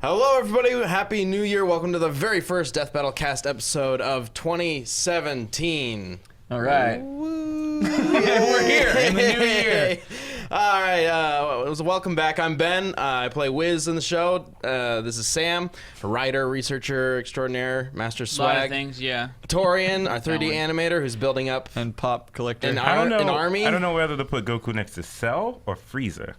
Hello, everybody. Happy New Year. Welcome to the very first Death Battle Cast episode of 2017. All right. We're here in the new year. All right. Welcome back. I'm Ben. I play Wiz in the show. This is Sam, a writer, researcher extraordinaire, master swag. A lot of things, yeah. Torian, our 3D animator, who's building up And pop collector. an I don't know. army. I don't know whether to put Goku next to Cell or Frieza.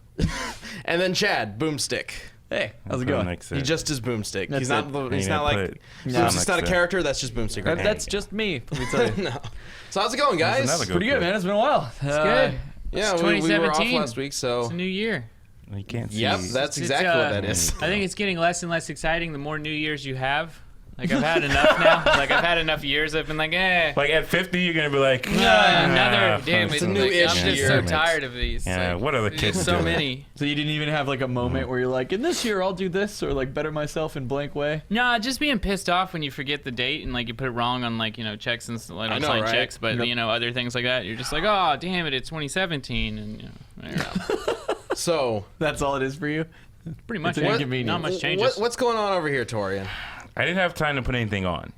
And then Chad, Boomstick. Hey, how's it going? He just is Boomstick. That's He's not. it. He's not like. Boomstick's not a character. That's just Boomstick. Right That's just me. Let me tell you. now. No. So how's it going, guys? There's another Pretty good, man. It's been a while. It's good. Yeah, It's we were off 2017. last week, so. It's a new year. You can't see. Yep, that's exactly what that is. I think it's getting less and less exciting the more New Years you have. Like, I've had enough now. Like, I've had enough years. I've been like, Like at 50, you're gonna be like, another. Damn, It's a like, new-ish I'm just year. so tired of these. Yeah, Like, what are the there's kids just so doing? many. So you didn't even have like a moment where you're like, in this year I'll do this or like better myself in blank way? Nah, just being pissed off when you forget the date and like you put it wrong on like, checks and I I don't know, sign right? checks, but Yep. other things like that. You're just like, oh, damn it, it's 2017, and there you go. So, That's all it is for you? Pretty much. It's Not inconvenient. much changes. what's going on over here, Torian? I didn't have time to put anything on.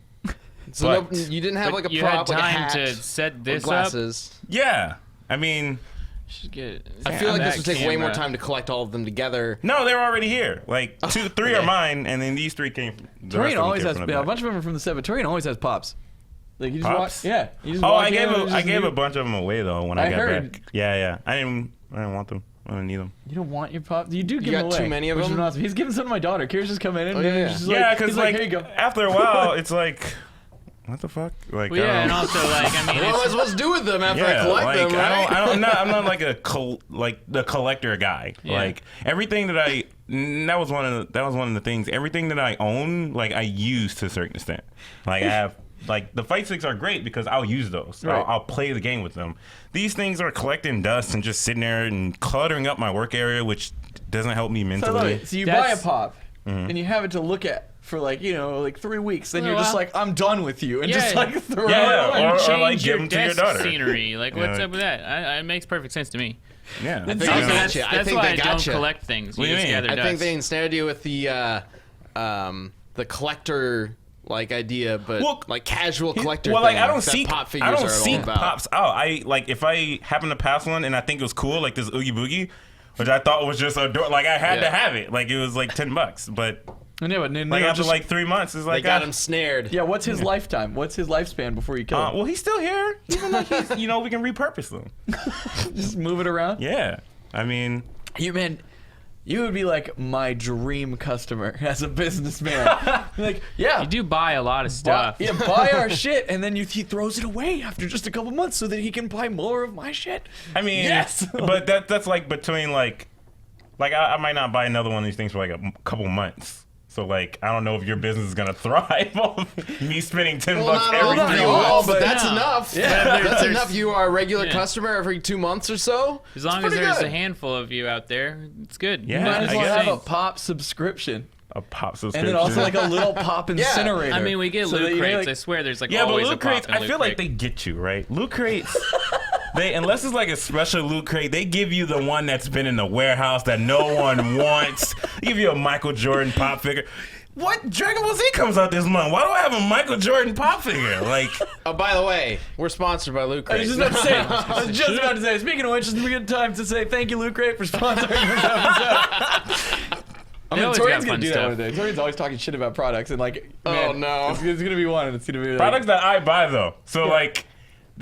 So But- you didn't have But like a you prop, had like a time hat, to set or this up. glasses. Yeah, I mean, Should get I feel like this that would take way more camera. time to collect all of them together. no, they're already here. Like three Okay. are mine, and then these three came. The rest Torian of them always came has, from the a back. bunch of them are from the set, but Torian always has pops. Like you just Pops? walk, yeah. You just Oh, walk I in gave and a, it's I just gave new. a bunch of them away though when I I got heard. back. Yeah. I didn't want them. I didn't need them. You don't want your pops? You do give got them away. too many of which is them? awesome. He's giving some to my daughter. Kira's just come in and Oh, yeah. he's just Yeah, like, because he's like here you go. after a while, it's like, what the fuck? Like, Well, yeah, I and don't- also like I mean, What am I it's, supposed to do with them after I Yeah, collect like, them, right? I'm not like the collector guy. Yeah. Like everything that that was one of the things. Everything that I own, like I use to a certain extent. Like I have. Like the fight sticks are great because I'll use those. Right. I'll play the game with them. These things are collecting dust and just sitting there and cluttering up my work area, which doesn't help me So, mentally. look, so you buy a That's- pop Mm-hmm. and you have it to look at for like 3 weeks. Then Well, you're just like, I'm done with you, and just Yeah. like throw Yeah, it away. or change like give your them to your desk daughter. scenery. Like, Yeah, what's like- up with that? It makes perfect sense to me. Yeah, think Also, they that's gotcha. I that's think why they I don't gotcha. collect things. What You do you just mean? gather I dust. think they ensnared you with the collector like idea, but Well, like casual collector. Well, like I thing don't that seek pop figures I are don't all seek about. pops out. I like if I happen to pass one and I think it was cool, like this Oogie Boogie, which I thought was just like I had to Yeah. have it. Like it was like $10, but And yeah, but then like they're after just, like 3 months, it's They like got him snared. yeah. What's his lifetime? What's his lifespan before you kill him? well, he's still here, even though he's we can repurpose them. Just move it around. Yeah, I mean, You would be like my dream customer as a businessman. Like, yeah, you do buy a lot of stuff. buy our shit, and then he throws it away after just a couple months so that he can buy more of my shit. I mean, Yes! but that's like between like I might not buy another one of these things for like a couple months. So like I don't know if your business is gonna thrive on me spending $10 Well, not every all, 3 not all, months. but that's No. enough. Yeah, That's there's- enough. You are a regular Yeah. customer every 2 months or so. As long It's as pretty there's good. a handful of you out there, it's good. Yeah, You Might might as I well guess. have a things. pop subscription, A pop and subscription. then also like a little pop incinerator. I mean, we get So that loot you crates. like- I swear, there's like Yeah, but always loot a pop crates, in a I loot feel like crate. they get you, right? Loot crates, unless it's like a special loot crate, they give you the one that's been in the warehouse that no one wants. They give you a Michael Jordan pop figure. What Dragon Ball Z comes out this month? Why do I have a Michael Jordan pop figure? Like, Oh, by the way, we're sponsored by Loot I was Crate. just about to say. I was just about to say. Speaking of which, it's a good time to say thank you, Loot Crate, for sponsoring this episode. I They mean, always Torian's got gonna fun do that stuff. one day. Torian's always talking shit about products and like, Oh, man, no. it's gonna be one, and it's gonna be like, products that I buy though. So like,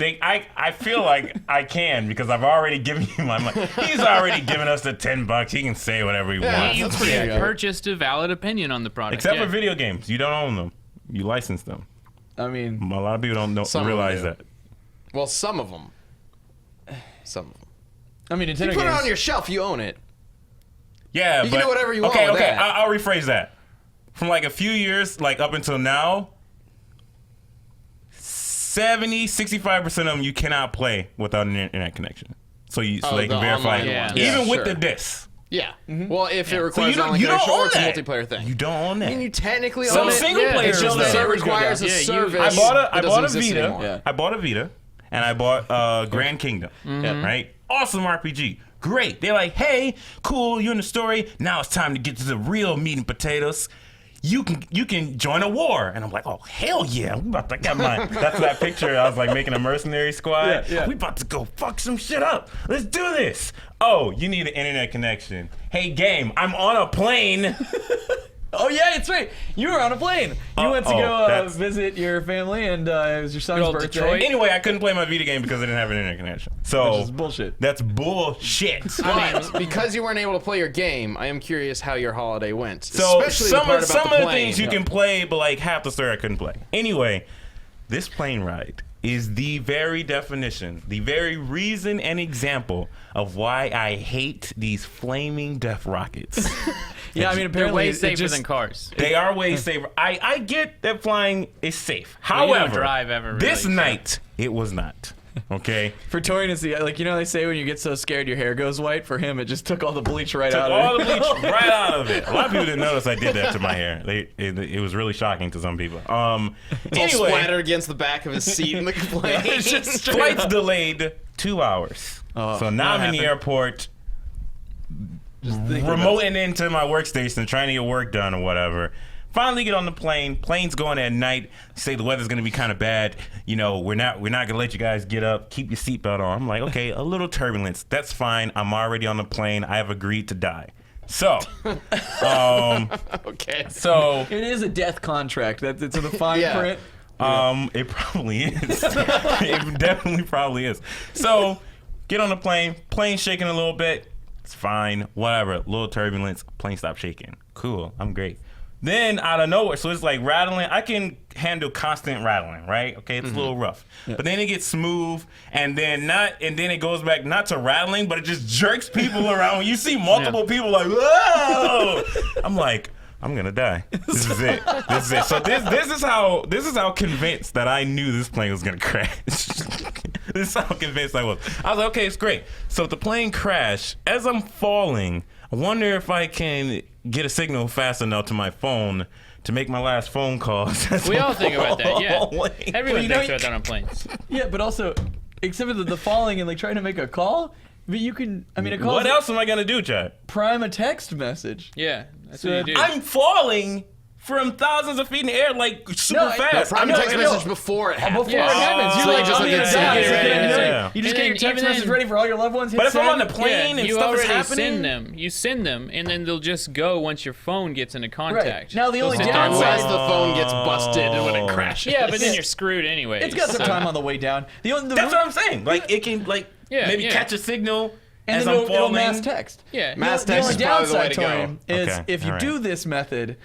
I feel like I can because I've already given you my money. He's already given us the $10. He can say whatever he Yeah, wants. You that's pretty good. purchased a valid opinion on the product. Except yeah. for video games, you don't own them. You license them. I mean, A lot of people don't Some of them realize do. that. Well, some of them. Some of them. Nintendo You put it games. on your shelf, you own it. Yeah, You but can do whatever you want okay, with okay. that. I'll rephrase that. From like a few years, like up until now, 65% of them you cannot play without an internet connection. So you so Oh, they can the verify online it. ones. Even Yeah, with sure. the disc. Yeah. Well, if it So requires you online don't connection or own it's a that. multiplayer thing. You don't own that. I mean, you technically Some own it. single yeah, players It's just just that it that. requires a Yeah, you- service. I bought a that doesn't exist Vita. anymore. Yeah. I bought a Vita, and I bought Grand Kingdom. Right? Awesome RPG. Great. They're like, hey, cool, you're in the story. Now it's time to get to the real meat and potatoes. You can join a war. And I'm like, oh, hell yeah. We about to get that's that picture. I was like making a mercenary squad. Yeah. We about to go fuck some shit up. Let's do this. Oh, you need an internet connection. Hey, game, I'm on a plane. Oh yeah, it's right. You were on a plane. You went to go visit your family, and it was your son's old birthday. Detroit. Anyway, I couldn't play my Vita game because I didn't have an internet connection. So Which is bullshit. That's bullshit. But because you weren't able to play your game, I am curious how your holiday went. So Especially some the part of about the plane. things you can play, but like half the story I couldn't play. Anyway, this plane ride is the very definition, the very reason and example of why I hate these flaming death rockets. Yeah, I mean, They're apparently way it safer just- than cars. They are way safer. I get that flying is safe. Well, you don't However, drive ever, really, this so. night it was not. Okay. For Torian, it's like, you know, they say when you get so scared your hair goes white. For him, it just took all the bleach right Took out all of the it. bleach right out of it. A lot of people didn't notice I did that to my hair. It was really shocking to some people. It's all Anyway, splattered against the back of his seat in the plane. It's just straight flight's up. delayed 2 hours. Oh, So now what I'm in the happened? airport, thinking remoting into my workstation, trying to get work done or whatever. Finally get on the plane. Plane's going at night. Say the weather's gonna be kind of bad. You know, we're not gonna let you guys get up. Keep your seatbelt on. I'm like, okay, a little turbulence. That's fine. I'm already on the plane. I have agreed to die. So, Okay. so It is a death contract. That's it's in the fine Yeah. print. It probably is. It definitely probably is. So, get on the plane. Plane shaking a little bit. It's fine. Whatever. Little turbulence. Plane stopped shaking. Cool. I'm great. Then out of nowhere, so it's like rattling. I can handle constant rattling, right? Okay, it's a little rough. But then it gets smooth, and then it goes back not to rattling, but it just jerks people around. When you see multiple people like, whoa! I'm like, I'm gonna die. This is it. This is it. So this is how convinced that I knew this plane was gonna crash. This is how convinced I was. I was like, okay, it's great. So if the plane crashed, as I'm falling, I wonder if I can get a signal fast enough to my phone to make my last phone call. We all think about that, yeah. Wait. Everyone you know, thinks about that on planes. Yeah, but also, except for the falling and like trying to make a call. But you can, I mean, a call. What else am I gonna do, Chad? Prime a text message. Yeah, that's So what you do. I'm falling from thousands of feet in the air, like super No, fast. Prime I know, text I know. message before it happens. Before it happens, So you're like, you just I'm like gonna get die. ready. So then Yeah. it's like, Yeah. you just And get your then text even message then- ready for all your loved ones. But if I'm on the Yeah, plane and you stuff is already happening, send them. You send them, and then they'll just go once your phone gets into contact. Right. Now the only They'll sit there and Unless wait. the phone gets busted when it crashes. Yeah, but then you're screwed anyway. it's got some time on the way down. The that's what I'm saying. Like it can maybe yeah. catch a signal and as then I'm it'll falling. mass text. Yeah. Mass The text only is probably the way downside to to go. him is Okay, if you alright. do this method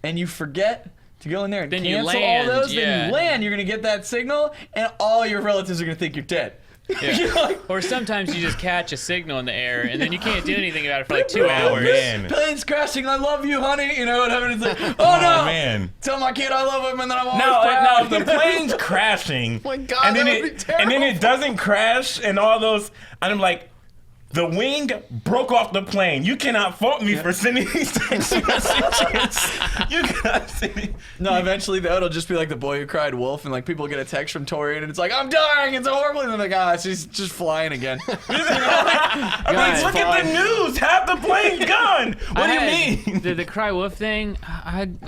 and you forget to go in there and Then you cancel land, all those, then yeah. you land, you're gonna get that signal, and all your relatives are gonna think you're dead. Yeah. You're like, Or sometimes you just catch a signal in the air, and then you can't do anything about it for like 2 Oh, hours. man. plane's crashing, I love you, honey. You know what happened? It's like, oh no, man. tell my kid I love him, and then I'm always Now, proud. if the plane's crashing, my God, and then that would be terrible. and then it doesn't crash, and all those, and I'm like, the wing broke off the plane. You cannot fault me for sending these text messages. You cannot send me. No, eventually though, it'll just be like the boy who cried wolf, and like people get a text from Torian, and it's like, I'm dying, it's horrible, and they're like, ah, she's just flying again. I mean, Guys, look at the news. Half the plane's gone. What do you mean? The cry wolf thing, I had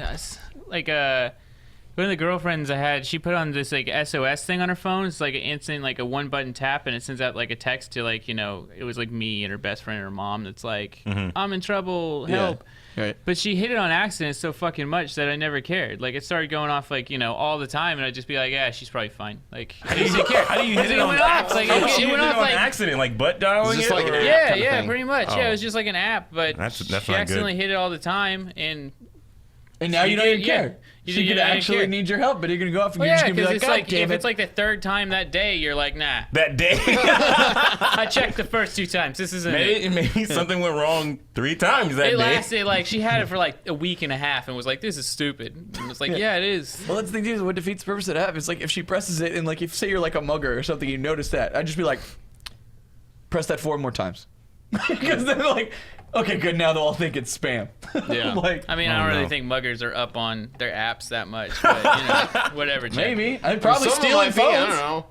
like one of the girlfriends I had, she put on this like SOS thing on her phone. It's like an instant, like a one button tap, and it sends out like a text to like, you know, it was like me and her best friend and her mom. That's like, I'm in trouble, help. Right. But she hit it on accident so fucking much that I never cared. Like it started going off like, you know, all the time, and I'd just be like, yeah, she's probably fine. Like I didn't care. How do you hit it It on went off, like, accident? it went off, on like- accident, like butt dialing It's just it? like an or- app. Yeah, kind of yeah, thing. pretty much. Oh. Yeah, it was just like an app, but That's she not good. accidentally hit it all the time, and And now you don't even Yeah. care. You She didn't- could I didn't actually care. need your help, but you're gonna go off and well, you're yeah, just gonna be because like, it's God like damn if it. it's like the third time that day, you're like, nah. That day. I checked the first 2 times. This isn't it. maybe something went wrong 3 times that It day. lasted like she had it for like a week and a half and was like, "This is stupid." And it's like, yeah, it is. Well, that's the thing too. What defeats the purpose of the app is like if she presses it and like if say you're like a mugger or something, you notice that. I'd just be like, press that 4 more times, because then like, okay, good. Now they'll all think it's spam. Yeah. like I mean, I Oh, don't really no. think muggers are up on their apps that much, but you know, whatever. Jack. maybe I'd probably Some steal might be, I don't phones. know.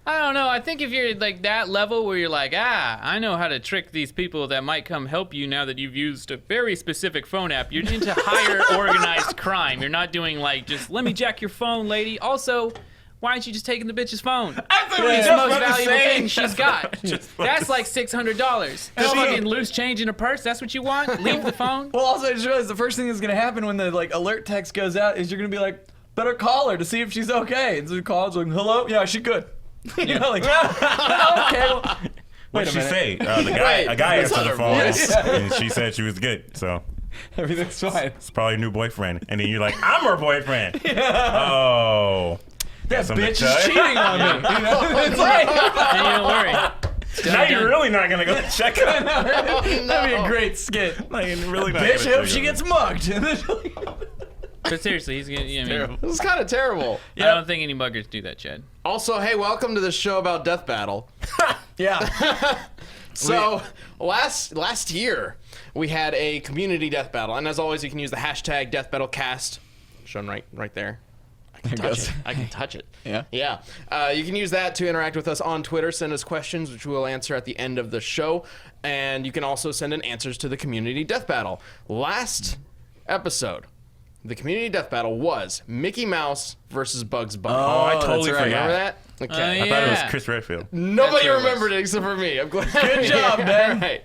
I don't know. I think if you're like that level where you're like, I know how to trick these people that might come help you now that you've used a very specific phone app. You're into higher organized crime. You're not doing like just let me jack your phone, lady. Also, why aren't you just taking the bitch's phone? That's It's the most valuable thing she's got. That's like $600. Fucking loose change in her purse. That's what you want? Leave the phone. Well, also, I just realized the first thing that's gonna happen when the like alert text goes out is you're gonna be like, better call her to see if she's okay. And so you call, it's like, hello, yeah, she's good. You know, like, okay. Well, What did she say? A guy That's answered not the her phone, voice. and she said she was good. So everything's fine. it's probably a new boyfriend. And then you're like, I'm her boyfriend. Oh. That something bitch to is tell you? cheating on me. You know? It's like, And don't worry. Now you're really not going to go check her. that'd be a great skit. Like, you're really not Bitch, gonna hope check she her. gets mugged. But seriously, he's gonna. I mean, This is kind of terrible. I don't think any buggers do that, Chad. Also, hey, welcome to the show about Death Battle. Yeah. So last year we had a community death battle, and as always, you can use the hashtag DeathBattleCast, shown right there. I can touch it. I can touch it. Yeah. Yeah. You can use that to interact with us on Twitter. Send us questions, which we will answer at the end of the show, and you can also send in answers to the community death battle. Last episode, the community death battle was Mickey Mouse versus Bugs Bunny. Oh, I that's totally right. forgot. Remember that? Okay. I thought it was Yeah. Chris Redfield. Nobody That's what it remembered it except for me. I'm glad. Good job, Ben. Right.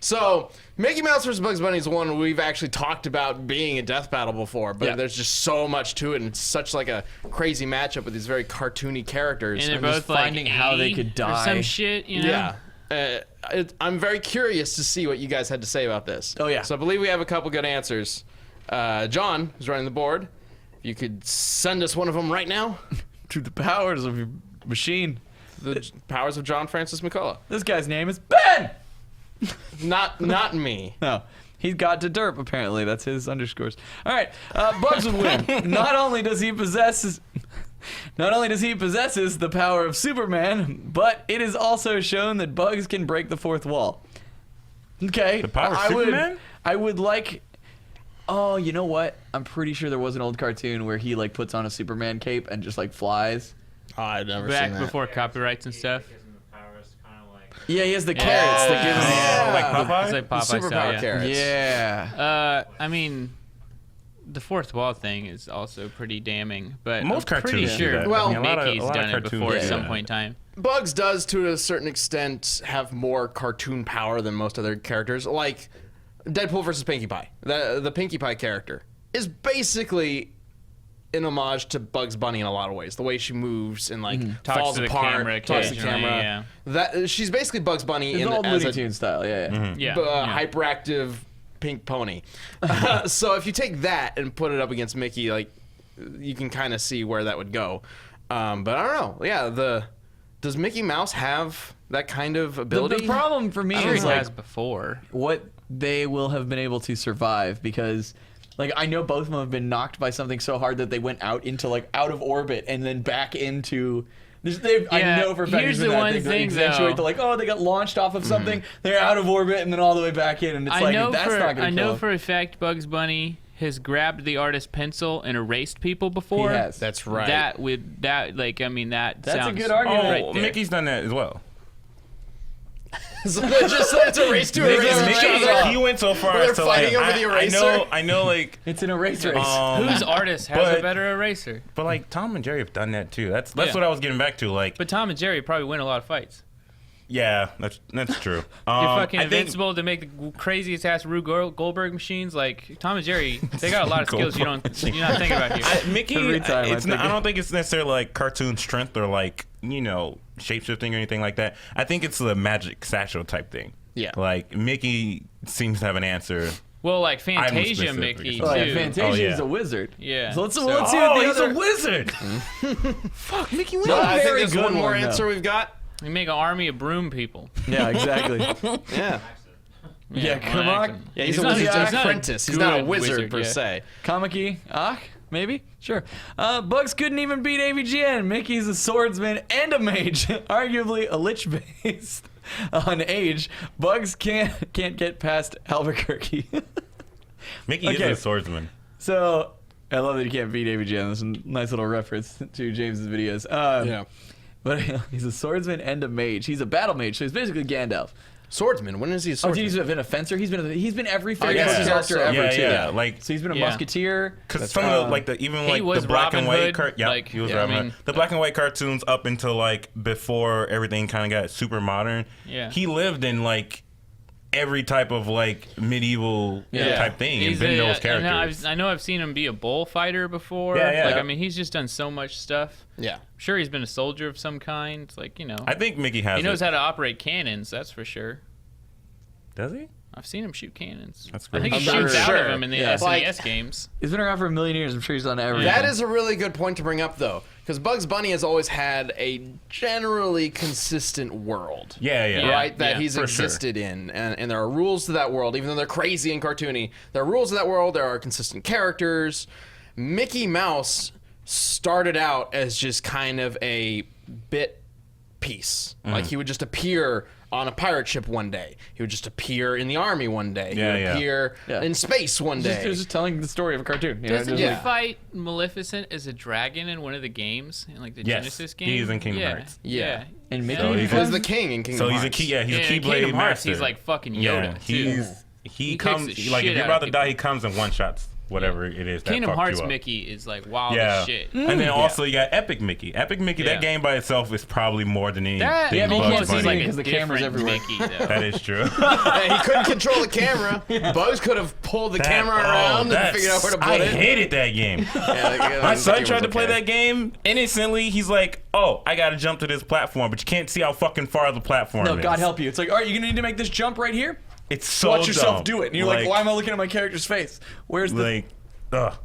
So, Mickey Mouse vs. Bugs Bunny is one we've actually talked about being a death battle before, but Yeah. there's just so much to it, and it's such like a crazy matchup with these very cartoony characters. And they're just both like finding how they 80 could or die. some shit, you know? Yeah. I'm very curious to see what you guys had to say about this. Oh, yeah. So I believe we have a couple good answers. John, who's running the board, if you could send us one of them right now. To the powers of your machine. The powers of John Francis McCullough. This guy's name is Ben. Not me. No. He's got to derp, apparently. That's his underscores. All right. Bugs would win. Not only does he possesses the power of Superman, but it is also shown that Bugs can break the fourth wall. Okay. The power of Superman? I would like. Oh, you know what? I'm pretty sure there was an old cartoon where he like puts on a Superman cape and just like flies. Oh, I've never seen Back that. before copyrights and stuff. Yeah, he has the carrots that give him. Yeah. Like Popeye? It's like Popeye Superpower style, yeah. carrots. Yeah. I mean, the fourth wall thing is also pretty damning, but Most I'm pretty cartoons do sure that. Well, I mean, a lot of Mickey's done it cartoons before at do some that. point in time. Bugs does, to a certain extent, have more cartoon power than most other characters. Like Deadpool versus Pinkie Pie. The Pinkie Pie character is basically an homage to Bugs Bunny in a lot of ways. The way she moves and like Talks falls to the apart, camera talks to the occasionally, camera. yeah. That she's basically Bugs Bunny It's in old as Looney a Tunes style. Yeah. Yeah. hyperactive pink pony. So if you take that and put it up against Mickey, like you can kind of see where that would go. But I don't know. Yeah, does Mickey Mouse have that kind of ability? The problem for me I'm sure is he like has before. what they will have been able to survive because like I know both of them have been knocked by something so hard that they went out into like out of orbit and then back into I Yeah, know for a fact here's there's been the that one thing that thing, accentuate though. the like, oh, they got launched off of something, they're out of orbit and then all the way back in, and it's like that's not gonna I know kill for a fact Bugs Bunny has grabbed the artist's pencil and erased people before. He has. That's right. That That's a sounds good argument. Oh, right there. Mickey's done that as well. So they're just it's a race to erase each Mickey, other. he went so far They're as to like, fighting over the eraser? I know, like, It's an erase race. Whose artist has but- a better eraser? but like Tom and Jerry have done that too. That's Yeah. what I was getting back to. Like, But Tom and Jerry probably win a lot of fights. yeah, that's true. You're fucking I think- invincible to make the craziest ass Rube Goldberg machines. Like Tom and Jerry, they got a lot of skills you're not thinking about here. Mickey, Every time I it's think not, I of- don't think it's necessarily like cartoon strength or like shape shifting or anything like that. I think it's the magic satchel type thing. Yeah. Like Mickey seems to have an answer. Well, like Fantasia specific. Mickey too. Oh, yeah, Fantasia Oh, yeah. is a wizard. Yeah. So let's see So- what the he's other. a wizard. Fuck, Mickey wins. Not I think very there's good one more one, though. answer we've got. We make an army of broom people. Yeah, exactly. Yeah. Yeah, come on. actually. Yeah, he's a not- wizard's not a apprentice. He's not a good wizard per yeah. se. Kamiki, maybe? Sure. Bugs couldn't even beat AVGN. Mickey's a swordsman and a mage, arguably a lich based on age. Bugs can't get past Albuquerque. Mickey Okay. is a swordsman. So, I love that you can't beat AVGN. That's a nice little reference to James's videos. Yeah. But he's a swordsman and a mage. He's a battle mage, so he's basically Gandalf. Swordsman. When is he a Oh, swordsman? he's been a fencer. He's been every fairy guess tale he's character also- ever too. Yeah. Like, So he's been a Yeah. musketeer. because some of the, like the even He like was the black Robin and white Hood, yeah, like, he was yeah, I Robin Hood. mean- The black and white cartoons up until like before everything kind of got super modern. Yeah. He lived in like every type of like medieval Yeah. type thing and He's been a- those and characters. I know I've seen him be a bullfighter before. Yeah, yeah. Like, I mean, he's just done so much stuff. Yeah. I'm sure he's been a soldier of some kind. It's like, I think Mickey has he knows it. how to operate cannons, that's for sure. Does he? I've seen him shoot cannons. That's I think great. he I'm shoots sure. out of them in the Yeah. SNES games. He's been around for a million years. I'm sure he's done everything. That is a really good point to bring up, though, because Bugs Bunny has always had a generally consistent world. Yeah, yeah. Yeah. Right, that he's for sure. existed in, and there are rules to that world. Even though they're crazy and cartoony, there are rules to that world. There are consistent characters. Mickey Mouse started out as just kind of a bit piece. Mm. Like he would just appear on a pirate ship one day. He would just appear in the army one day. Yeah, he would yeah. appear Yeah. in space one day. Just telling the story of a cartoon. You know, Doesn't just he Yeah. fight Maleficent as a dragon in one of the games, in like the Yes, Genesis game? he is in Kingdom yeah. Hearts. Yeah. And Mickey So He he's was the king in Kingdom So he's a Hearts. key. Yeah, he's Yeah, a in Keyblade Kingdom Hearts, master. he's like fucking Yoda, Yeah, too. he He comes kicks the like shit if you're out about of to die, he people. comes and one shots whatever it is that Kingdom fucked Hearts you up. Mickey is like wild Yeah, as shit. and then also you got Epic Mickey. Epic Mickey, Yeah. that game by itself is probably more than anything. That Yeah, but you can't almost see is me like because a the camera's different everywhere. Mickey, though. That is true. Yeah, he couldn't control the camera. Bugs could have pulled the camera around and figured out where to put I it. hated that game. My son tried to play that game. Innocently, he's like, "Oh, I gotta jump to this platform," but you can't see how fucking far the platform No, is. God help you. It's like, all right, you're gonna need to make this jump right here. It's so Watch yourself dumb. do it. And you're like, why am I looking at my character's face? Where's the? Like, ugh,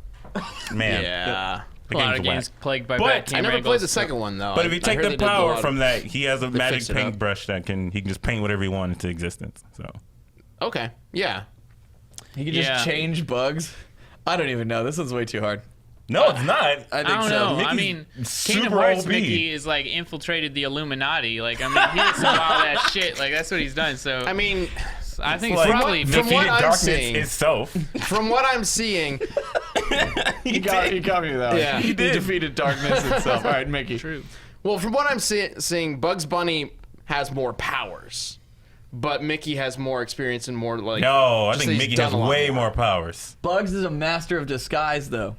man. Yeah. The A lot game's of games whack. plagued by But bad I camera never played angles. the second one though. But if you I take heard the they did a power lot from of- that, he has a magic fixed it up. paintbrush that he can just paint whatever he wants into existence. So Okay. Yeah. He can just Yeah. change bugs. I don't even know. This one's way too hard. no, it's not. I think I don't so. know. I Mickey's mean, super Kingdom Hearts OP. Mickey is like infiltrated the Illuminati. Like, I mean, he did some wild ass shit. Like, that's what he's done. So I mean, I think Like, it's probably from defeated what I'm darkness seeing- itself. from what I'm seeing, He got me though. Yeah. He defeated darkness itself. All right, Mickey. true. well, from what I'm seeing, Bugs Bunny has more powers, but Mickey has more experience and more like. No, I just think he's Mickey done has a lot way more powers. Bugs is a master of disguise, though.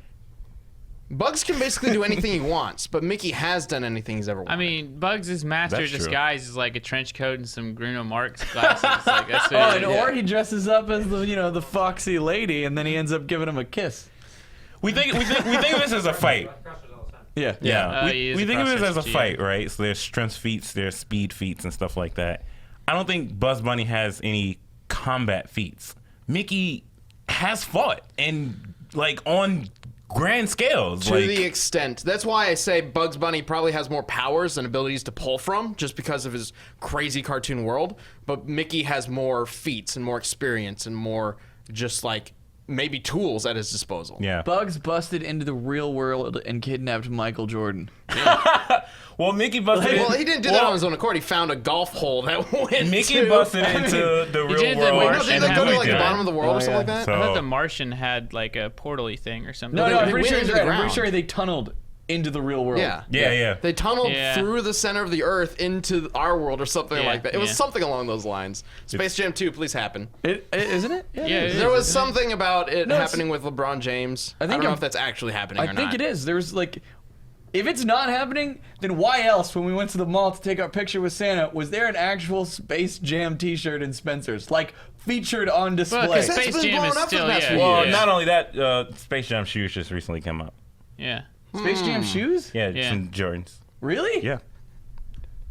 Bugs can basically do anything he wants, but Mickey has done anything he's ever wanted. I mean, Bugs' master That's true. disguise is like a trench coat and some Bruno Mars glasses. Like, that's what Oh, it and is. or he dresses up as the foxy lady, and then he ends up giving him a kiss. We think of this as a fight. Yeah. Yeah, he is we a think of this as a cross-stitch, fight, right? So there's strength feats, there's speed feats, and stuff like that. I don't think Bugs Bunny has any combat feats. Mickey has fought and like on grand scales. to like, the extent. That's why I say Bugs Bunny probably has more powers and abilities to pull from, just because of his crazy cartoon world. But Mickey has more feats and more experience and more just like maybe tools at his disposal. yeah. Bugs busted into the real world and kidnapped Michael Jordan. Well, Mickey busted. Well, he didn't do that on his own accord. He found a golf hole that went. Mickey to, busted into the real did the world. Wait, no, Martian didn't and they go to have like we the did. bottom of the world or something like that? So- I thought the Martian had like a portal-y thing or something. No, they I'm pretty went sure into he's the right. I'm pretty ground. sure they tunneled into the real world. Yeah. Yeah. They tunneled Yeah. through the center of the earth into our world or something Yeah, like that. It was yeah. something along those lines. Space Jam 2, please happen. Isn't it? Yeah, it it is. is. There was isn't it? something about it No, it's- happening with LeBron James. I think don't know I'm- if that's actually happening or I not. think it is. There's like, if it's not happening, then why else, when we went to the mall to take our picture with Santa, was there an actual Space Jam T-shirt in Spencer's, like featured on display? 'cause That's Space been Jam blown is up for the still, past yeah. few Well, years. not only that, Space Jam shoes just recently came out. Yeah. Space Jam shoes? Yeah, Yeah. some Jordans. Really? Yeah.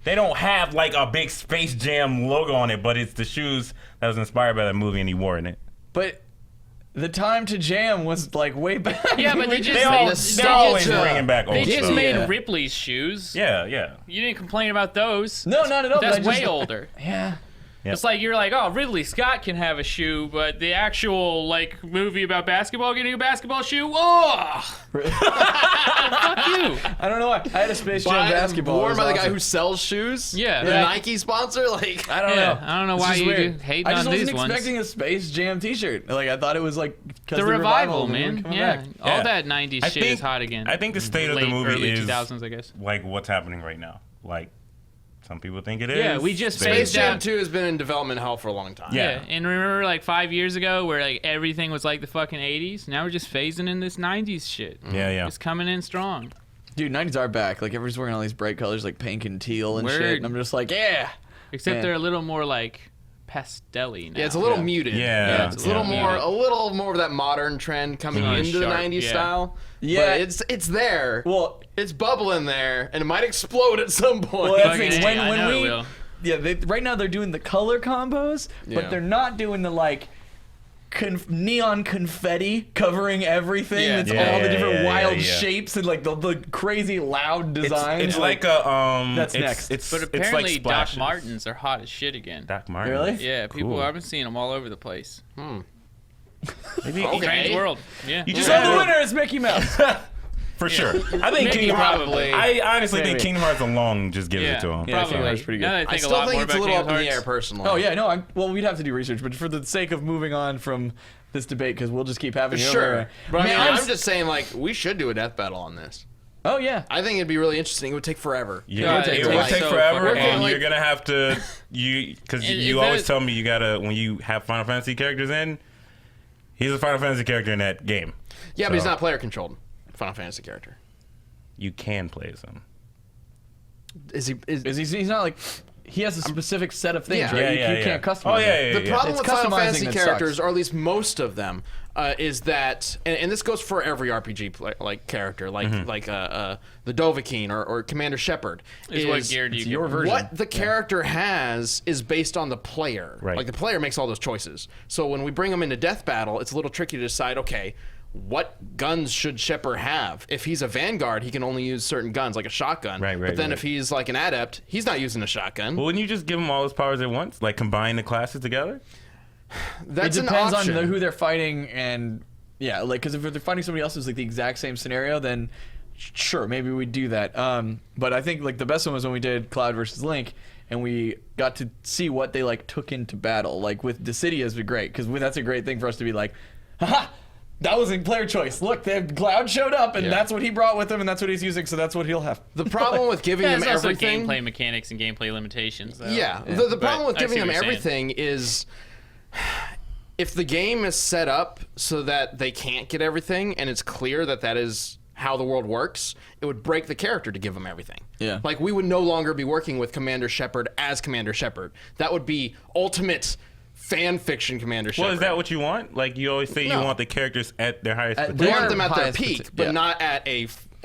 They don't have like a big Space Jam logo on it, but it's the shoes that was inspired by that movie and he wore in it. But the time to jam was like way back. Yeah, but they just They're always nostalgia. bringing back old they just stuff. made Yeah. Ripley's shoes. Yeah, yeah. You didn't complain about those. No, not at all. That's but I just- way older. Yeah. Yep. It's like you're like, oh, Ridley Scott can have a shoe, but the actual like movie about basketball getting a basketball shoe, oh, fuck you. I don't know why. I had a Space Jam basketball. It Worn was by the guy awesome. who sells shoes. Yeah. The Yeah. Nike sponsor. Like I don't Yeah, know. I don't know It's why just you weird. hating I just on wasn't these ones. expecting a Space Jam T-shirt. Like I thought it was like 'cause The revival, and they were man. coming Yeah. back. All Yeah. that '90s I shit think- is hot again. I think the state of the Late, movie early is 2000s, I guess. like what's happening right now. like some people think it is. Yeah, we just Space phased Jam out. 2 has been in development hell for a long time. Yeah. And remember like 5 years ago where like everything was like the fucking 80s? Now we're just phasing in this 90s shit. Yeah. It's coming in strong. Dude, 90s are back. Like, everyone's wearing all these bright colors, like pink and teal and Word. shit. And I'm just like, yeah. Except Man. they're a little more like pastel-y now. Yeah, it's a little muted. Yeah. It's a little Yeah. more of that modern trend coming Mhm. into the Sharp, 90s yeah. style. Yeah. But it's there. Well, It's bubbling there, and it might explode at some point. Well, that's Fucking the thing. A, When I know it we- will. yeah, right now they're doing the color combos, Yeah. but they're not doing the, like, neon confetti covering everything. Yeah. It's Yeah, all the yeah, different yeah, wild yeah, yeah. shapes and, like, the crazy loud design. It's like a That's it's, next. It's But it's apparently like Doc splashes. Martens are hot as shit again. Doc Martens. Really? Yeah, people, Cool. I've been seeing them all over the place. Maybe Okay. Strange world. Yeah. You just So have the to- winner is Mickey Mouse. for sure. I think Maybe Kingdom Hearts. probably. I honestly think Maybe. Kingdom Hearts alone just gives Yeah, it to him. Yeah, Kingdom probably. Hearts is pretty good. Now that I I think a still lot think more it's about a little up Kingdom in the air, Hearts. personally. Oh, yeah, no, well, we'd have to do research, but for the sake of moving on from this debate, because we'll just keep having you over. Sure. But I mean, Man, I'm just saying, like, we should do a death battle on this. Oh, yeah. I think it'd be really interesting. It would take forever. Yeah, God, it it would takes take so forever, fucking and long. you're gonna have to because And you if always that- tell me you gotta when you have Final Fantasy characters in. He's a Final Fantasy character in that game. Yeah, but he's So, not player controlled. Final Fantasy character. You can play as him. Is he? He's not like, he has a specific set of things, Yeah. right? Yeah, you yeah, can't yeah. customize Oh, yeah, it. yeah, The problem It's with Final customizing Fantasy that characters, sucks. or at least most of them, is that, and this goes for every RPG like character, like the Dovahkiin or Commander Shepard. Is what gear do you it's get? your version. What the character has is based on the player. Right. Like the player makes all those choices. So when we bring them into death battle, it's a little tricky to decide, okay, what guns should Shepard have? If he's a Vanguard, he can only use certain guns, like a shotgun. Right, But then right. if he's like an Adept, he's not using a shotgun. Well, wouldn't you just give him all his powers at once? Like combine the classes together? That's It depends an option. on who they're fighting, and yeah, like, because if they're fighting somebody else who's like the exact same scenario, then sure, maybe we'd do that. But I think like the best one was when we did Cloud versus Link, and we got to see what they like took into battle. Like with Dissidia's be great, because that's a great thing for us to be like, haha, that was a player choice. Look, the Cloud showed up, and Yeah. that's what he brought with him, and that's what he's using, so that's what he'll have. The problem with giving Yeah, them there's also everything. gameplay mechanics and gameplay limitations. Though. Yeah, the problem with I see giving them what you're saying. everything is if the game is set up so that they can't get everything and it's clear that that is how the world works, it would break the character to give them everything. Yeah. Like, we would no longer be working with Commander Shepard as Commander Shepard. That would be ultimate fan fiction Commander Shepard. Well, is that what you want? Like you always say, No. you want the characters at their highest At potential. We their want them at their highest peak, potential, but yeah. not at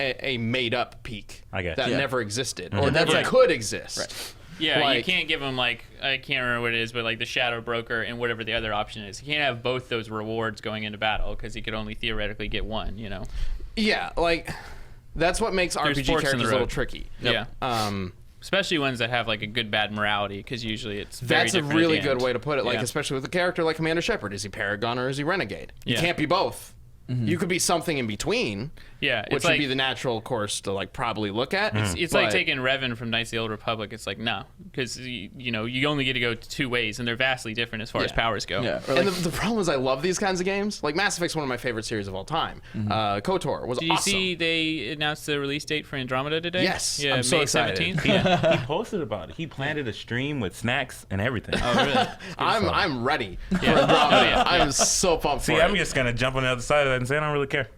a made-up peak I guess. that Yeah. never existed Mm-hmm. or never like- could exist. Yeah, you Like- can't give them like I can't remember what it is, but like the Shadow Broker and whatever the other option is. You can't have both those rewards going into battle because you could only theoretically get one. You know. Yeah, like, that's what makes There's RPG forks in the characters a little road. tricky. Yeah. Um, Especially ones that have like a good bad morality, because usually it's very That's a different at really the good end. way to put it. Like, Yeah. especially with a character like Commander Shepard, is he Paragon or is he Renegade? You Yeah. can't be both. You could be something in between, Yeah, which it's would like be the natural course to like probably look at. it's like But- taking Revan from Knights of the Old Republic. It's like no, because you know you only get to go two ways, and they're vastly different as far as Yeah. powers go. Yeah, or And like, the problem is, I love these kinds of games. Like Mass Effect's one of my favorite series of all time. KOTOR was Did you awesome. see they announced the release date for Andromeda today? Yes, yeah, I'm so May excited. 17th. He, Yeah. he posted about it. He planted a stream with snacks and everything. Oh, really? I'm ready for Yeah. Andromeda. Oh, yeah. I'm so pumped See, for I'm it. just gonna jump on the other side of that and say I don't really care.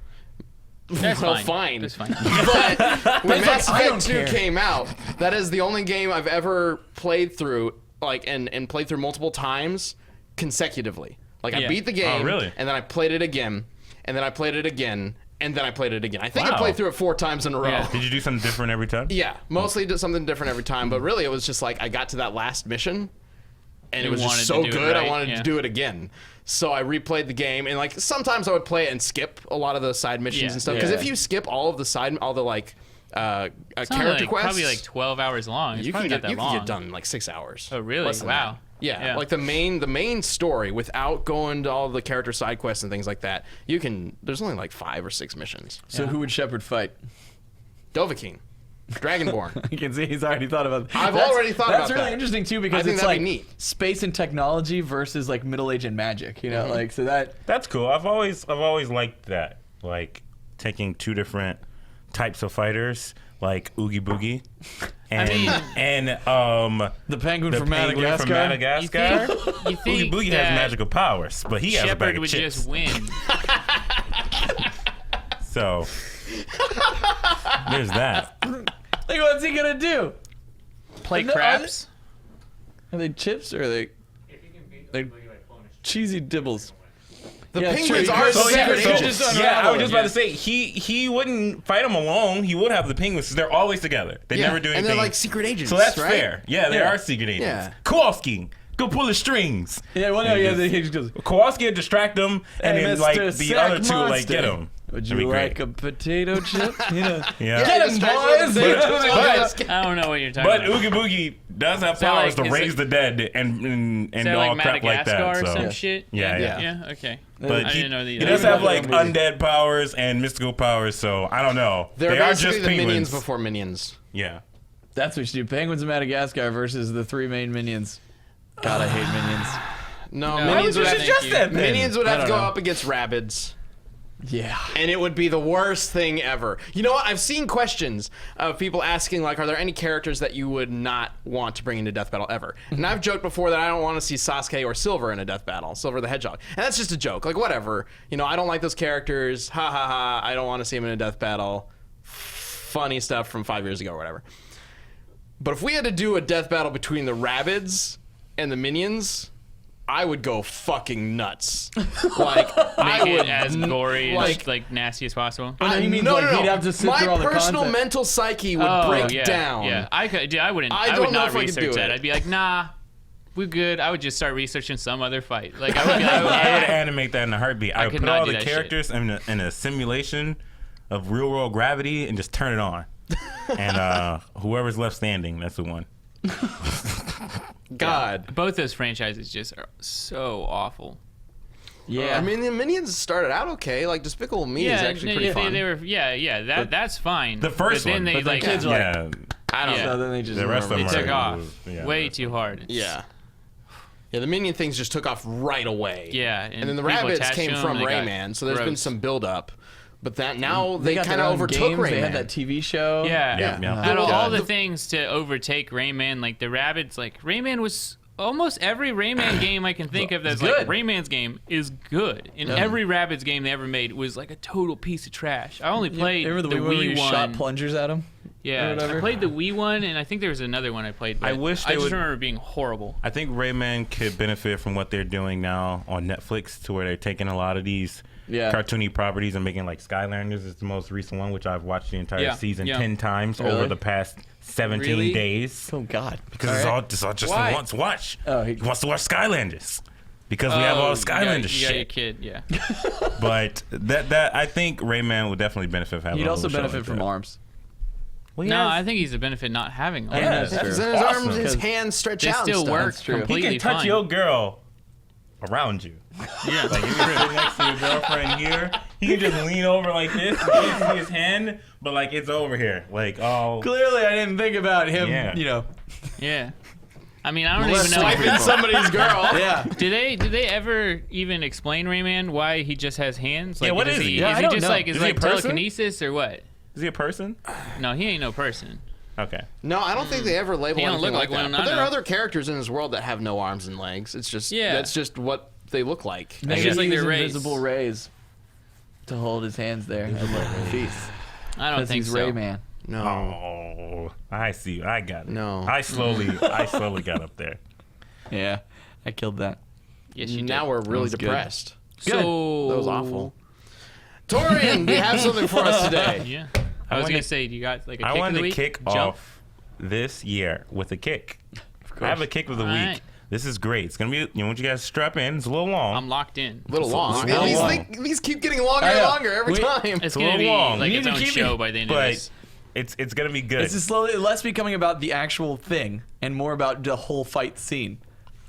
That's Well, fine. fine. That's fine. But when Mass I don't Effect 2 care. came out, that is the only game I've ever played through, like, and played through multiple times consecutively. Like, I Yeah. beat the game, Oh, really? and then I played it again, and then I played it again, and then I played it again. I think I Wow. played through it 4 times in a row. Yeah. Did you do something different every time? Yeah, mostly did something different every time, but really it was just like I got to that last mission, and it You was wanted just to so do it good I right, wanted yeah. to do it again. So I replayed the game, and like sometimes I would play it and skip a lot of the side missions Yeah. and stuff. Because Yeah. if you skip all of the side, all the like It's only, character like, quests, probably like 12 hours long. It's you can probably get not that you long. can get done in like 6 hours. Oh, really? Less than Wow. that. Yeah, like the main story without going to all the character side quests and things like that. You can. There's only like 5 or 6 missions. so who would Shepard fight? Dovahkiin, Dragonborn. You can see he's already thought about it. I've already thought That's about really that. interesting too, I because think it's that'd like be neat. space and technology versus like Middle Age and magic. You know, like so that. That's cool. I've always liked that. Like taking two different types of fighters, like Oogie Boogie, and The penguin the from penguin Madagascar. from Madagascar. You think Oogie Boogie has magical powers, but he has a bag Shepard of would chips. just win. So there's that. Like, what's he gonna do? Play No, craps. Are they chips or are they cheesy dibbles? The Yeah, penguins true. are So, yeah, secret so- agents. I was just about to say he wouldn't fight them alone. He would have the penguins. 'Cause they're always together. They never do anything. And they're like secret agents. so that's right? fair. Yeah, they Yeah. are secret agents. Yeah. Kowalski, go pull the strings. Yeah, well, no, yeah, he just goes. Kowalski would distract them, and Hey, then Mr. like the Sack other two would like Monster. get him. Would That'd be you like great. a potato chip? You know. Yeah. Get him, boys! I don't know what you're talking But about. Oogie Boogie does have that powers like- to is raise it- the dead and Is that all like crap like Madagascar that. or So. some shit? Yeah, yeah. Yeah. Okay. But I he, didn't know he that. does have like Movie. undead powers and mystical powers, so I don't know. They're They are basically just the penguins. minions before minions. Yeah. That's what you do. Penguins of Madagascar versus the three main minions. God, I hate minions. No, No, minions Why would would have you Thank suggest you. that then? minions would I have to don't go know. up against Rabbids. Yeah. And it would be the worst thing ever. You know what? I've seen questions of people asking, like, are there any characters that you would not want to bring into death battle ever? And I've joked before that I don't want to see Sasuke or Silver in a death battle, Silver the Hedgehog. And that's just a joke. Like, whatever. You know, I don't like those characters. Ha ha ha. I don't want to see them in a death battle. Funny stuff from 5 years ago or whatever. But if we had to do a death battle between the Rabbids and the minions, I would go fucking nuts. Like, I Make would it as gory like- and like nasty as possible. he means, like, he'd have to sit My through all the personal content. mental psyche would Oh, break yeah, down. Yeah, I could. Dude, I wouldn't. I I don't would know not if I could research do that. it. I'd be like, nah, we're good. I would just start researching some other fight. Like I would be I like, would animate that in a heartbeat. I would could put not all do the that shit. characters in a simulation of real world gravity and just turn it on. And whoever's left standing, that's the one. God. both those franchises just are so awful. Yeah. I mean, the minions started out okay. Like, Despicable Me is actually pretty fun. They were. Yeah. That's fine. The first but then one. they But the like kids are like, Yeah. I don't Yeah. know. so then they just The rest of them They are took off yeah. way too hard. Yeah. Yeah, the minion things just took off right away. Yeah, And then the people Rabbids attached came to 'em, from they got Rayman, so there's been gross. some build up. But that now they got kind their of own overtook games. Rayman. They had that TV show. Yeah. Yeah. Out of all the The- things to overtake Rayman, like the Rabbids, like Rayman was almost every Rayman game I can think of that's like good. Rayman's game is good. And every Rabbids game they ever made was like a total piece of trash. I only played Remember the the Wii where you Wii shot one. plungers at him? Yeah, or whatever? I played the Wii one, and I think there was another one I played. But I wish I they just would- remember it being horrible. I think Rayman could benefit from what they're doing now on Netflix, to where they're taking a lot of these cartoony properties and making like Skylanders is the most recent one, which I've watched the entire Yeah, season yeah. 10 times Really? over the past 17 Really? days. Oh, God. Because it's all just Why? he wants to watch. Oh, he wants to watch Skylanders. Because we have all the Skylanders you got your shit. kid, yeah. But that I think Rayman would definitely benefit from having He'd a also little show benefit like from that. arms. Well, he No, has- I think he's a benefit not having all Yeah, that. that's Because true. then his Awesome. arms, his Because hands stretch They out. still and stuff. work That's true. he completely can touch fine. your girl around you. Yeah. Like if you're sitting next to your girlfriend here, he can just lean over like this. You can't see his hand, but like it's over here. Like Clearly, I didn't think about him, Yeah. Yeah. I mean, I don't Unless even know. swiping somebody's girl. Yeah. Do they ever even explain Rayman why he just has hands? Like, Yeah, what is he? Is Yeah, I he don't just know. like Is he a like person? telekinesis or what? is he a person? No, he ain't no person. Okay. No, I don't think they ever label He don't anything look like like that. one, But I there are know. other characters in this world that have no arms and legs. It's just that's just what they look like. Maybe just he like used their rays. invisible rays to hold his hands there and let him feast. I don't Because think he's so. Rayman. No. Oh, I see. I got it. No. I slowly got up there. Yeah, I killed that. Yes, you Now did. we're really was good. depressed. So That was awful. Torian, do you have something for us today? Yeah. I I was wanna- gonna say, you got like a I kick of wanted the to week? kick Jump? off this year with a kick. I have a kick of the week. Alright. This is great. It's gonna be. I want you guys to strap in. It's a little long. I'm locked in. A little long. It's a little These keep getting longer I and know. longer every time. It's a gonna little be long. like You its need to own keep show it- by the end of but this. it's gonna be good. This is slowly less becoming about the actual thing and more about the whole fight scene.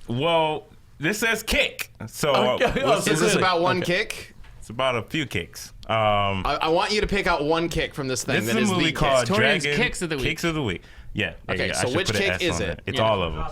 Well, this says kick, so Okay. Oh, Is this really? about one Okay. kick? it's about a few kicks. I want you to pick out one kick from this thing This that is is a movie the called kick. Torian's Dragon Kicks of the Week. Kicks of the Week. Yeah. there Okay, you go. so I should which put an kick S is on it? It's Yeah. all of them.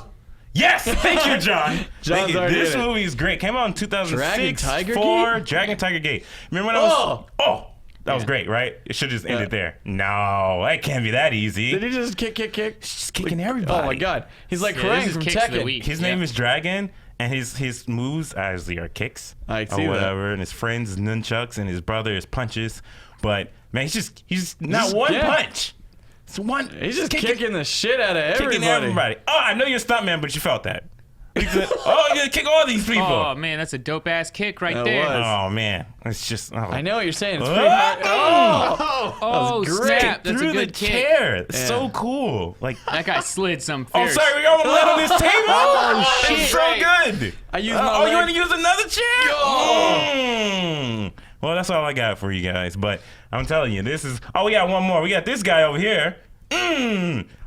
Yes, thank you, John. John's Thank you. already This in it. movie is great. Came out in 2006. Dragon Tiger for Gate? Dragon Tiger Gate. Remember when I was? Oh, That was great, right? It should just ended there. No, that can't be that easy. Did he just kick? He's just kicking everybody. Oh my god, he's like Yeah, Krang this is from kicks of the Tekken. week. His name is Dragon, and his moves obviously are kicks I or see that. whatever, and his friends is nunchucks, and his brother is punches. But man, he's not Just- one yeah. punch. It's one. He's just kicking the shit out of everybody. kicking everybody. Oh, I know you're a stuntman, but you felt that. He said, oh, you're gonna kick all these people. Oh man, that's a dope ass kick right That there. was. Oh man, it's just. Oh. I know what you're saying. It's pretty hard. Oh, Oh great. snap, that's Through a good the kick. chair. It's Yeah. so cool. Like. That guy slid some Oh, fierce. sorry, we almost land on this table. Oh, shit. It's so good. I used my Oh, you leg. want to use another chair? Mm. Well, that's all I got for you guys. But I'm telling you, this is. Oh, we got one more. We got this guy over here.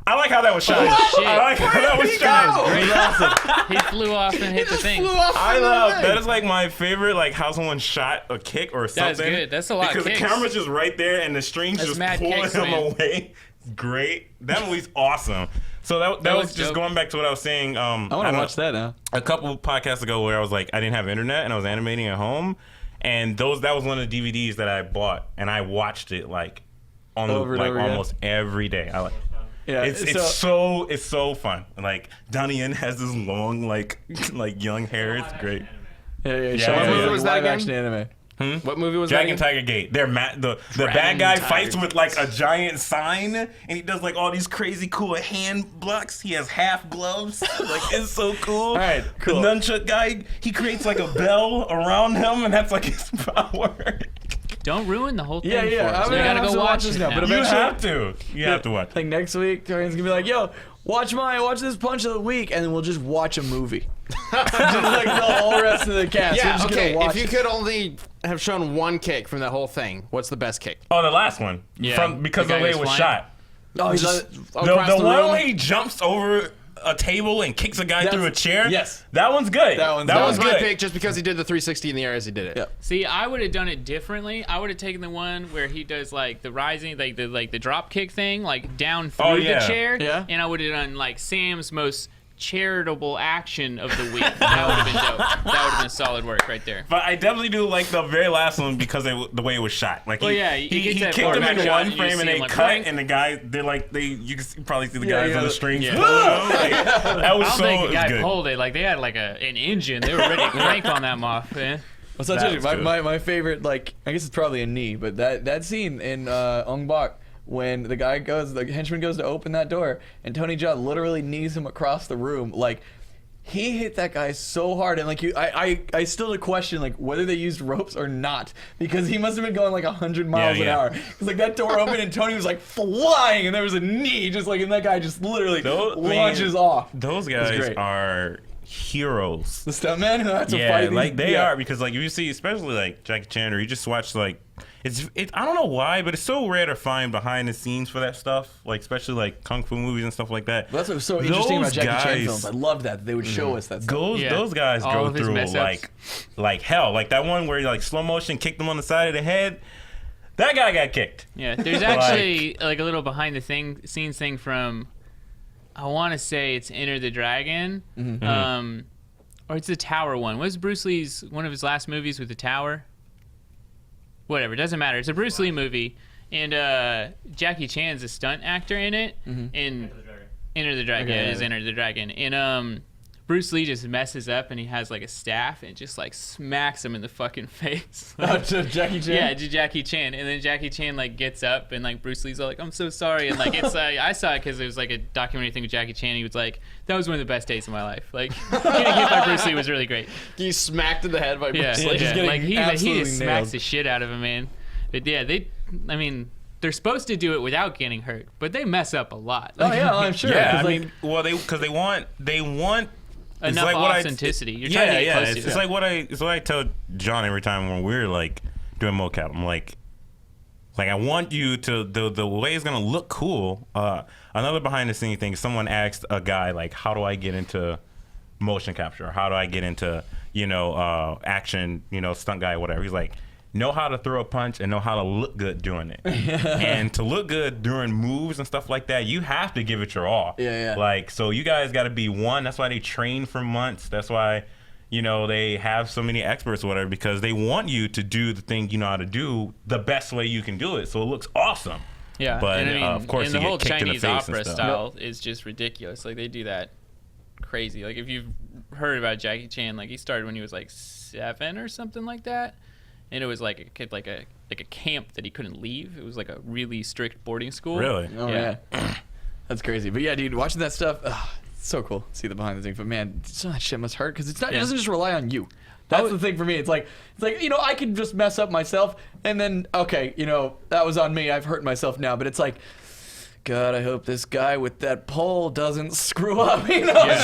I like how that was shot. shit. I like how that was shot. Great. Awesome. He flew off and hit the thing. I love that. Is like my favorite, like how someone shot a kick or something. That's good. That's a lot of because kicks. the camera's just right there and the strings That's just mad pulling kicks, him man. away. Great. That movie's awesome. So that was was just dope. going back to what I was saying. I want to don't- watch that now. a couple of podcasts ago where I was like, I didn't have internet and I was animating at home, and that was one of the DVDs that I bought, and I watched it like on Over and like over again. almost every day. I like. Yeah, It's so fun. Like Donnie Yen has this long like young hair. It's great. Yeah. What movie Like was that live again? action anime. What movie was Dragon that? Tiger Gate. They're the bad Dragon guy Tiger fights with like a giant sign, and he does like all these crazy cool hand blocks. He has half gloves. Like it's so cool. All right, cool. The nunchuck guy, he creates like a bell around him, and that's like his power. Don't ruin the whole thing Yeah. for us. I'm We gonna gotta have go to watch this it now. now. But You eventually, have to. You have to watch. like next week, Torian's gonna be like, "Yo, watch this punch of the week," and then we'll just watch a movie. Just like the whole rest of the cast. We're Yeah, just okay. gonna watch If you it. could only have shown one kick from that whole thing, what's the best kick? Oh, the last one. Yeah. Because The of the guy way it who's was flying. shot. Oh, he's Across The the one room? where he jumps over a table and kicks a guy That's- through a chair. yes. That one's good. That one's That good. was my good. pick just because he did the 360 in the air as he did it. Yeah. See, I would have done it differently. I would have taken the one where he does like the rising, like the drop kick thing, like down through Oh, yeah. the chair. Yeah. And I would have done like Sam's most charitable action of the week. That would have been dope. That would have been solid work right there. But I definitely do like the very last one because the way it was shot. Like Well, yeah, he he gets that kicked him format in shot one and you frame see and him, they like, cut, right? and the guy you can probably see the Yeah, guys yeah. on the strings. Yeah. Like, that was I don't so think it the was guy good. pulled it. Like they had like an engine. They were ready to crank on that moth. Man. What's that? That Too? was My, good. my favorite, like, I guess it's probably a knee, but that scene in Ong Bak when the henchman goes to open that door and Tony Jaa literally knees him across the room, like. He hit that guy so hard, and like I still question like whether they used ropes or not, because he must have been going like 100 miles an yeah. hour. Because like that door opened and Tony was like flying, and there was a knee just like, and that guy just literally launches off. Those was guys great. are heroes. The stuntman, that's a Yeah, fight. like they are, because like you see, especially like Jackie Chan, or you just watch like I don't know why, but it's so rare to find behind the scenes for that stuff. Like especially like kung fu movies and stuff like that. Well, that's what was so interesting about Those Jackie Chan guys- films. I loved that they would show us that stuff. Yeah. Those guys All go of his through mess ups. like hell. Like that one where like slow motion kicked him on the side of the head. That guy got kicked. Yeah, there's actually like a little behind the scenes thing from, I want to say it's Enter the Dragon, or it's the Tower one. What was Bruce Lee's one of his last movies with the Tower? Whatever, doesn't matter. It's a Bruce Lee movie, and Jackie Chan's a stunt actor in it. And Enter the Dragon, Okay, yeah, it is yeah. Enter the Dragon, and Bruce Lee just messes up and he has like a staff and just like smacks him in the fucking face. To Jackie Chan. Yeah, to Jackie Chan, and then Jackie Chan like gets up and like Bruce Lee's all like, "I'm so sorry," and like it's I saw it because it was like a documentary thing with Jackie Chan. He was like, "That was one of the best days of my life." Like getting hit by Bruce Lee was really great. He smacked in the head by Yeah, Bruce Lee. just yeah. getting Like he absolutely just nailed. smacks the shit out of him, man. But yeah, I mean, they're supposed to do it without getting hurt, but they mess up a lot. Oh yeah, I'm sure. Yeah, 'cause, I like, mean, well, because they want it's enough like what authenticity. You're trying to get close to It's it. like it's what I tell John every time when we're like doing mocap. I'm like I want you to the way it's gonna look cool. Another behind the scene thing. Someone asked a guy like, "How do I get into motion capture? How do I get into action? Stunt guy, whatever." He's like, know how to throw a punch and know how to look good doing it. And to look good during moves and stuff like that, you have to give it your all. Yeah, yeah. Like, so you guys got to be one. That's why they train for months. That's why, they have so many experts or whatever because they want you to do the thing you know how to do the best way you can do it. So it looks awesome. Yeah, But and I mean, of course, and you the get whole kicked in the Chinese face and opera stuff. style is just ridiculous. Like they do that crazy. Like if you've heard about Jackie Chan, like he started when he was like 7 or something like that, and it was like a kid like a camp that he couldn't leave. It was like a really strict boarding school. Really? Oh Yeah. yeah. That's crazy. But yeah, dude, watching that stuff, it's so cool. See the behind the scenes. But man, some of that shit must hurt because it's not. It Yeah. doesn't just rely on you. That's the thing for me. It's like I can just mess up myself, and then okay, that was on me. I've hurt myself now, but it's like, God, I hope this guy with that pole doesn't screw up.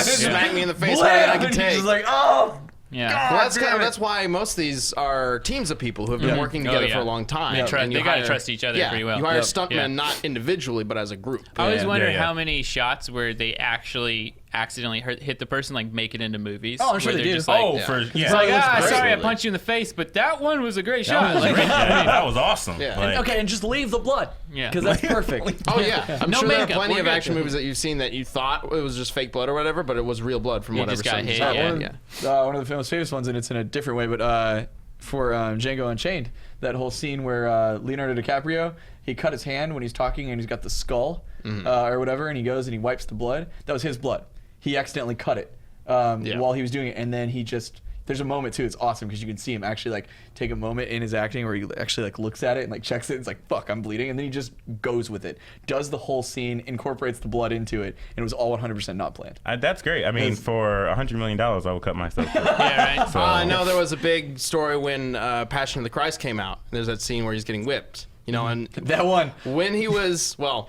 Smack me in the face harder than I can And take. you're just like, oh. Yeah. Well, that's why most of these are teams of people who have been working together for a long time. They And you gotta hire- trust each other pretty well. You hire Yep. stuntmen Yeah. not individually, but as a group. I always wonder yeah. how many shots where they actually accidentally hit the person, like make it into movies. Oh, I'm sure where they they're do. just like, Oh, Yeah. for it's yeah. like, That's great. sorry, I punched you in the face, but that one was a great shot. That was Like, great. Yeah, that was awesome. Yeah. Like, Okay, and just leave the blood. Yeah. Because that's perfect. Oh yeah, I'm No sure there are makeup, plenty we're of good. action movies that you've seen that you thought it was just fake blood or whatever, but it was real blood from Yeah, whatever. just got someone hit, said. yeah. One of the most famous ones, and it's in a different way, but for Django Unchained, that whole scene where Leonardo DiCaprio, he cut his hand when he's talking and he's got the skull or whatever, and he goes and he wipes the blood. That was his blood. He accidentally cut it while he was doing it, and then he just... There's a moment too. It's awesome because you can see him actually like take a moment in his acting where he actually like looks at it and like checks it. And it's like, fuck, I'm bleeding, and then he just goes with it, does the whole scene, incorporates the blood into it, and it was all 100% not planned. that's great. I mean, for $100 million, I would cut myself. yeah, right. So, I know there was a big story when Passion of the Christ came out. There's that scene where he's getting whipped. And That one. when he was the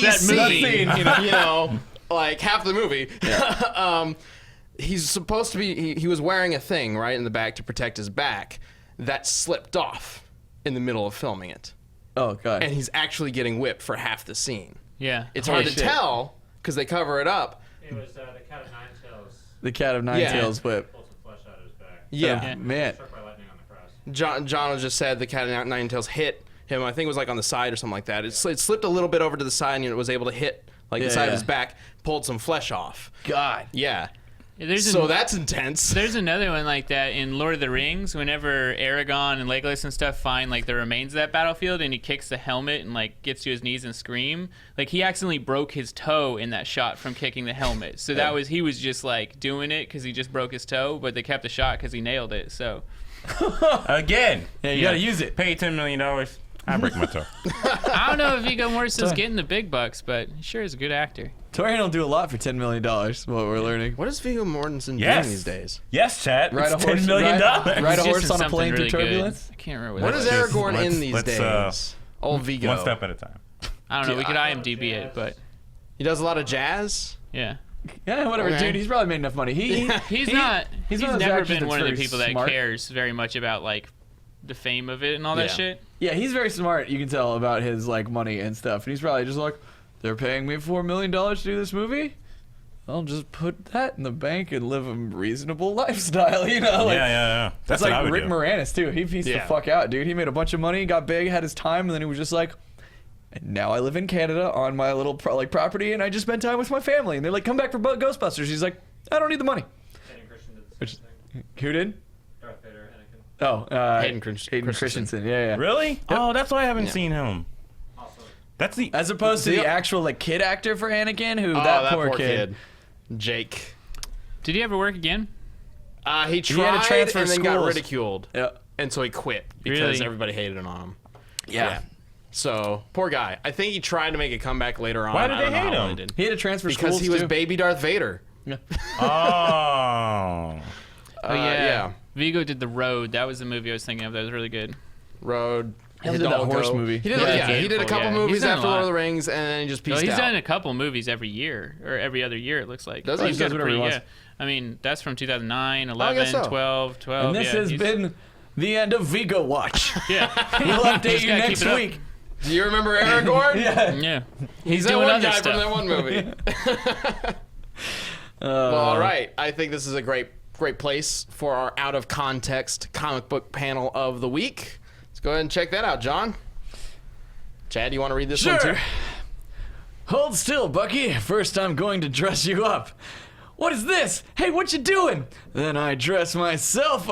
That scene, movie. like half the movie. He's supposed to be. He was wearing a thing right in the back to protect his back that slipped off in the middle of filming it, Oh god. and he's actually getting whipped for half the scene. Yeah. It's Holy hard to shit. tell because they cover it up. It was the Cat of Nine Tails. The Cat of Nine Yeah. Tails whip. Pulled some flesh out of his back. Yeah. Man. Struck by lightning on the cross. John just said the cat of nine tails hit him. I think it was like on the side or something like that. It slipped a little bit over to the side and it was able to hit like the Yeah, side of yeah. his back, pulled some flesh off. God. Yeah. There's So that's intense. There's another one like that in Lord of the Rings. Whenever Aragorn and Legolas and stuff find like the remains of that battlefield, and he kicks the helmet and like gets to his knees and scream, like he accidentally broke his toe in that shot from kicking the helmet. So he was just like doing it because he just broke his toe, but they kept the shot because he nailed it. So again, Yeah, you gotta use it. pay $10 million. I break my toe. I don't know if Viggo Mortensen's getting the big bucks, but he sure is a good actor. Torrain will do a lot for $10 million. What we're learning. What is Viggo Mortensen Yes. doing these days? Yes, Chad. Ride It's a horse. $10 million. Ride a He's just horse in on a something plane really through good. turbulence. I can't remember what What that is was. Aragorn let's- in these let's, days? Old Viggo. One step at a time. I don't know. We could IMDb it, but He does a lot of jazz. yeah. Yeah, whatever, Okay. dude. He's probably made enough money. He's He's one of those never actors been that's one of the very people that smart. cares very much about like the fame of it and all that Yeah. shit. Yeah, he's very smart. You can tell about his like money and stuff. And he's probably just like, they're paying me $4 million to do this movie. I'll just put that in the bank and live a reasonable lifestyle. Like, yeah. That's That's what I like would Rick do. Moranis too. He pieced the Yeah. fuck out, dude. He made a bunch of money, got big, had his time, and then he was just like, and now I live in Canada on my little property, and I just spend time with my family. And they're like, come back for Ghostbusters. He's like, I don't need the money. Hayden Christensen did the Which- same thing. Who did? Darth Vader, Anakin. Oh, Hayden Hayden Christensen. Yeah. Really? Oh, that's why I haven't seen him. Also, That's the. As opposed to the Yeah. actual like kid actor for Anakin, who Oh, that poor kid. Jake. Did he ever work again? He had to tried transfer and then got schools. ridiculed. Yeah. And so he quit because Really? everybody hated him on him. Yeah. So, poor guy. I think he tried to make a comeback later on. Why did I they don't know hate how well him? he did. He had to transfer Because schools he was too. baby Darth Vader. Oh. Oh yeah. yeah. Vigo did The Road. That was the movie I was thinking of. That was really good. Road. He did that Hidalgo. horse movie. He did, Yeah, he did a couple yeah. movies He's done a after lot. Lord of the Rings, and then he just No, pieced he's out. done a couple movies every year or every other year. It looks like. Does he? He's He does got a whatever he pretty, wants. I mean, that's from 2009, I guess 11, so. 12, 12. And this yeah, has he's- been the end of Vigo Watch. Yeah. We'll update Just you gotta next keep it up. week. Do you remember Aragorn? Yeah. Yeah. He's that doing one other guy stuff. from that one movie. Well, all right. I think this is a great place for our out of context comic book panel of the week. Let's go ahead and check that out, John. Chad, you want to read this one too? Hold still, Bucky. First, I'm going to dress you up. what is this? Hey, what you doing? Then I dress myself.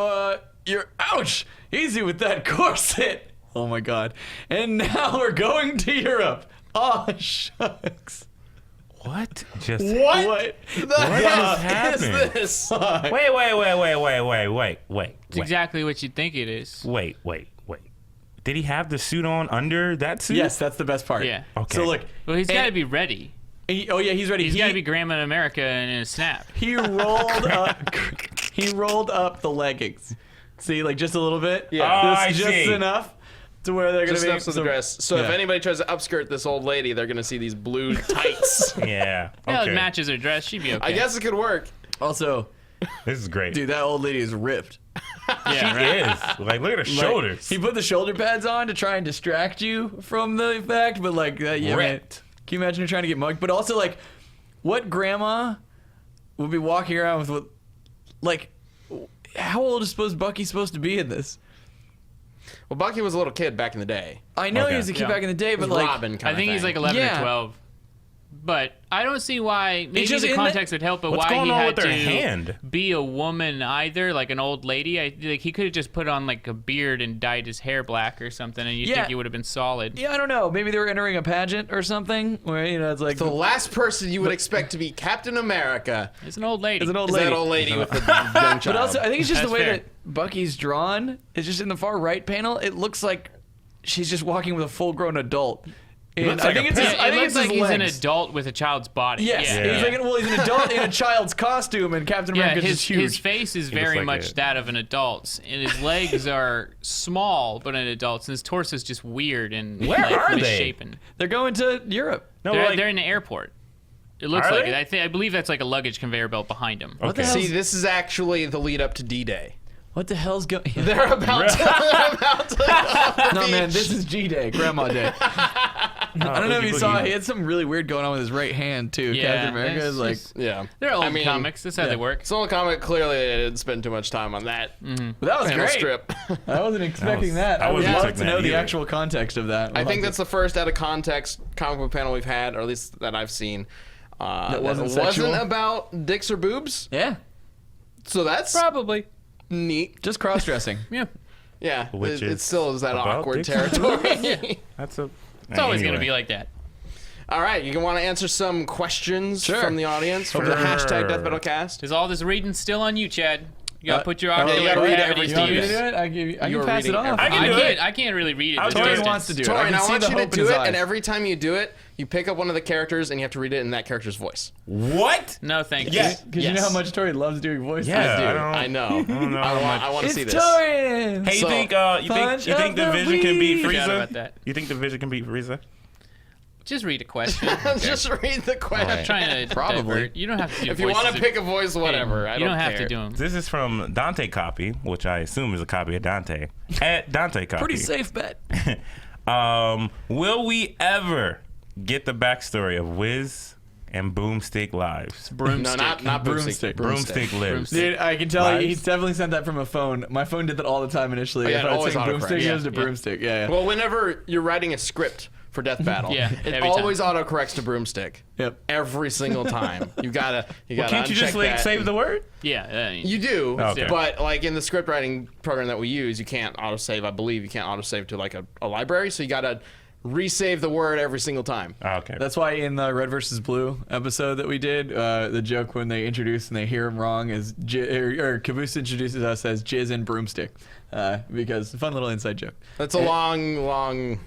You're ouch. Easy with that corset. Oh my God. And now we're going to Europe. Oh shucks. What? Just What? The hell just is happened? this? wait. It's exactly what you think it is. Wait. Did he have the suit on under that suit? Yes, that's the best part. Yeah. Okay. So look. Well, he's got to and- be ready. Oh yeah, he's ready. He's got to be Grandma in America in a snap. He rolled up. He rolled up the leggings. See, like just a little bit. Yeah. Oh, This I is just see. enough to where they're gonna Just be. enough for the dress. So if yeah. anybody tries to upskirt this old lady, they're gonna see these blue tights. Yeah. Yeah, Okay. it matches her dress. She'd be okay. I guess it could work. Also, This is great. dude, that old lady is ripped. Yeah, She right? is. Like, look at her Like, shoulders. he put the shoulder pads on to try and distract you from the fact, but like, yeah, man, Ripped. can you imagine her trying to get mugged? But also, like, what grandma would be walking around with what, like, how old is Bucky's supposed to be in this? Well, Bucky was a little kid back in the day. I know he Okay. was a kid Yeah. back in the day, It was but like, Robin kind I think of he's thing. like 11 Yeah. or 12. But I don't see why. Maybe just the in context would help, but What's why going he on had with her to hand? be a woman either, like an old lady. Like he could have just put on like a beard and dyed his hair black or something, and you'd Yeah. think he would have been solid. yeah, I don't know. Maybe they were entering a pageant or something where, you know, it's like The last person you would expect to be Captain America It's an old lady. is an old is lady. that old lady with the young child. But also, I think it's just That's the way fair. that Bucky's drawn. It's just in the far right panel. It looks like she's just walking with a full-grown adult. And looks I like think a it's Yeah, his, it I think looks it's his like he's an legs. adult with a child's body. Yes, Yeah. he's like, well, he's an adult in a child's costume, and Captain Yeah, America's just huge. his face is looks very like much a- that of an adult's, and his legs are small, but an adult's, and his torso is just weird and Where like, are they? misshapen. They're going to Europe. No, They're, like, they're in the airport. It looks Are like they? it. I believe that's like a luggage conveyor belt behind him. What the Okay. hell? See, this is actually the lead up to D-Day. What the hell's going? They're about to. No man, this is G Day, Grandma Day. I don't know if you saw. He had something really weird going on with his right hand too. Yeah, Captain America it's is like. just- Yeah. They're old I mean, comics. That's how they work. It's an old comic. Clearly, they didn't spend too much time on that But that was panel great. strip. I wasn't expecting that. I I would wasn't love to expecting know that the either. actual context of that. I think that's the first out of context comic book panel we've had, or at least that I've seen. That wasn't sexual? about dicks or boobs. yeah, So that's Probably. neat. just cross dressing. Yeah. Yeah, Which it is still is that about awkward dicks and territory. That's a. It's always going to be like that. All right, you want to answer some questions Sure. from the audience for the Sure. hashtag Death Metal Cast? Is all this reading still on you, Chad? You got to put your oh, audio you gotta read cavities everything. to You want me to use. do it? I can You're pass it reading off. I can do it. I can't really read it. I'll There's do it. Tori distance. wants to do it. I Tori, can I see want the you hope to in do his it, eyes. and every time you do it, you pick up one of the characters and you have to read it in that character's voice. What? No, thank you. Yes. Because you know how much Tori loves doing voices. Yeah, I do. I I know. don't know how much. I want to see It's this. Tori. Hey, you So, think punch you think of the the Vision can beat week. Forgot Frieza? about that. You think the Vision can beat Frieza? Just read a question. Just read the question. I'm trying to Probably. divert. You don't have to do If you want voices to pick a voice, whatever. I you don't have care. to do them. This is from Dante Copy, which I assume is a copy of Dante. At Dante Copy. Pretty safe bet. Will we ever get the backstory of Wiz and Boomstick lives? No, not broomstick. Broomstick lives. Dude, I can tell you, Lives? he's definitely sent that from a phone. My phone did that all the time initially. Oh, yeah, if it I was always saying autocorrects. broomstick, it Yeah, goes to yeah. broomstick. Yeah. Well, whenever you're writing a script for Death Battle, Yeah, it every time. always autocorrects to broomstick. Yep. Every single time. You gotta Can't you just uncheck like that. save the word? Yeah. You do, Okay. but like in the script writing program that we use, you can't autosave. I believe you can't autosave to like a library, so you gotta resave the word every single time. Oh, okay. That's why in the Red versus Blue episode that we did, the joke when they introduce and they hear him wrong is, or Caboose introduces us as Jizz and Broomstick. Because fun little inside joke. That's a long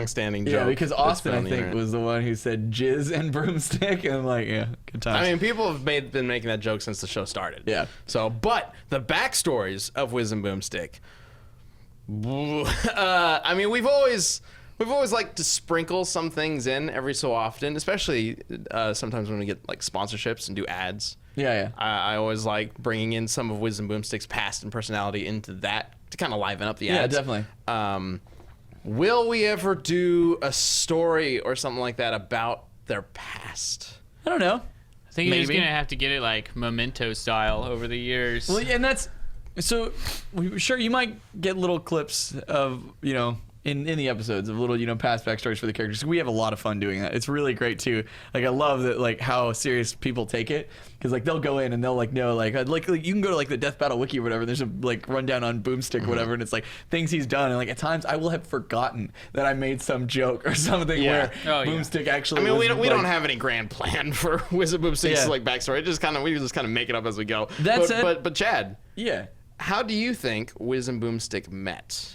standing joke. Yeah, because that's Austin, been I on the think, internet. was the one who said Jizz and Broomstick. And I'm like, yeah, good times. I mean, people have been making that joke since the show started. Yeah. So, but the backstories of Wiz and Boomstick. I mean, we've always liked to sprinkle some things in every so often, especially sometimes when we get like sponsorships and do ads. yeah. I always like bringing in some of Wiz and Boomstick's past and personality into that to kind of liven up the Yeah, ads. definitely. Will we ever do a story or something like that about their past? I don't know. I think you're just Maybe. gonna have to get it like Memento style over the years. Well, yeah, and that's so. Sure, you might get little clips of in the episodes of little, past backstories for the characters. We have a lot of fun doing that. It's really great too. Like I love that, like how serious people take it, because like they'll go in and they'll like know like you can go to like the Death Battle Wiki or whatever. There's a like rundown on Boomstick or whatever, and it's like things he's done. And like at times I will have forgotten that I made some joke or something where Boomstick actually. I mean, was, we don't have any grand plan for Wizard Boomstick's like backstory. We just kind of make it up as we go. That's it. But Chad, Yeah. how do you think Wiz and Boomstick met?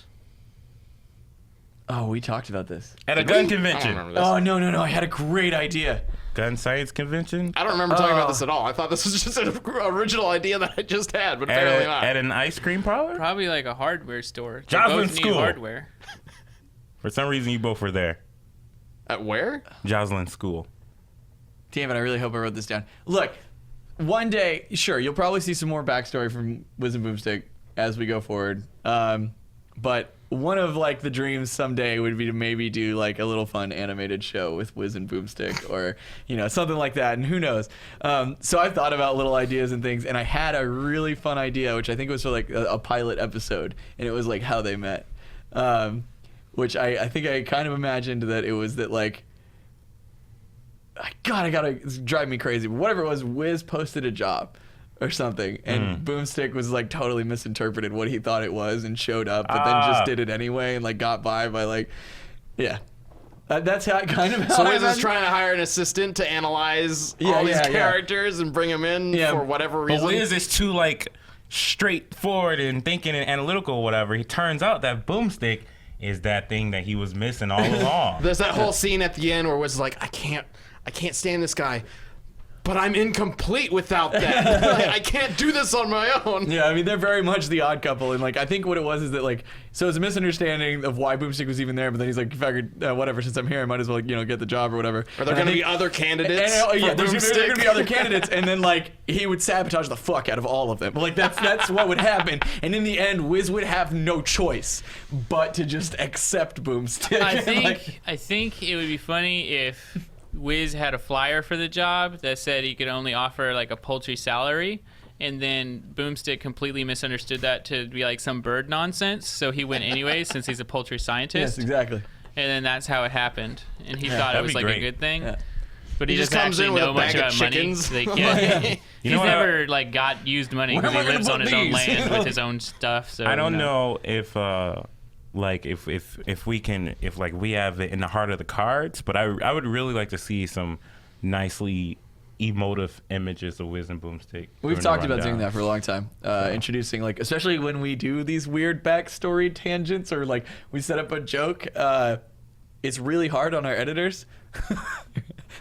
Oh, we talked about this. At a Did gun we? I convention. don't remember this. Oh no! I had a great idea. Gun science convention. I don't remember talking about this at all. I thought this was just an original idea that I just had, but apparently not. At an ice cream parlor? Probably like a hardware store. They Joslin both need School. hardware. For some reason, you both were there. At where? Joslin School. Damn it! I really hope I wrote this down. Look, one day, sure, you'll probably see some more backstory from Wiz and Boomstick as we go forward. But one of like the dreams someday would be to maybe do like a little fun animated show with Wiz and Boomstick, or something like that. And who knows? So I've thought about little ideas and things, and I had a really fun idea, which I think was for like a pilot episode, and it was like how they met. Which I think I kind of imagined that it was that like. God, I gotta drive me crazy. But whatever it was, Wiz posted a job or something, and Boomstick was like totally misinterpreted what he thought it was and showed up, but then just did it anyway and like got by like, yeah. That's how kind of. How So I Wiz is imagine- trying to hire an assistant to analyze all these characters and bring them in for whatever But reason. Wiz is too like straightforward and thinking and analytical, or whatever. He turns out that Boomstick is that thing that he was missing all along. There's that whole scene at the end where Wiz is like, I can't stand this guy, but I'm incomplete without that. I can't do this on my own. Yeah, I mean they're very much the odd couple, and like I think what it was is that like so it's a misunderstanding of why Boomstick was even there, but then he's like, figured whatever, since I'm here, I might as well get the job or whatever. Are there going to be other candidates? And, for there's Boomstick? going to be other candidates, and then like he would sabotage the fuck out of all of them. Like that's what would happen, and in the end, Wiz would have no choice but to just accept Boomstick. I think it would be funny if Wiz had a flyer for the job that said he could only offer like a paltry salary, and then Boomstick completely misunderstood that to be like some bird nonsense, so he went anyway since he's a poultry scientist. Yes, exactly. And then that's how it happened, and he thought it that'd was be like great. a good thing. Yeah. But he He just doesn't comes actually in with know a much bag of about money. chickens. Like, You he's know what? never like got used money because he Where am I lives gonna on his put own these? land with his own stuff. So I don't know if like if we can, if like we have it in the heart of the cards, but I would really like to see some nicely emotive images of Wiz and Boomstick. We've during the talked about doing rundown. that for a long time. Introducing like, especially when we do these weird backstory tangents or like we set up a joke. It's really hard on our editors.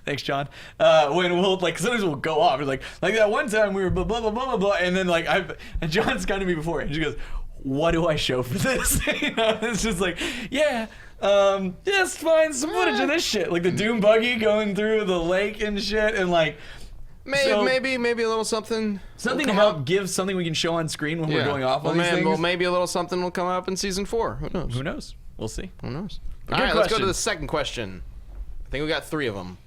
Thanks, John. When we'll like sometimes we'll go off. It's like that one time we were blah blah blah blah blah, and then like and John's come to me before and she goes, "What do I show for this?" It's just like, just find some footage of this shit, like the Doom buggy going through the lake and shit, and like. Maybe a little something. Something will to come help give something we can show on screen when we're Yeah. going off on these things. Well, maybe a little something will come up in season 4. Who knows? Who knows? We'll see. Who knows? Good All right, let's go to question. the second question. I think we got 3 of them.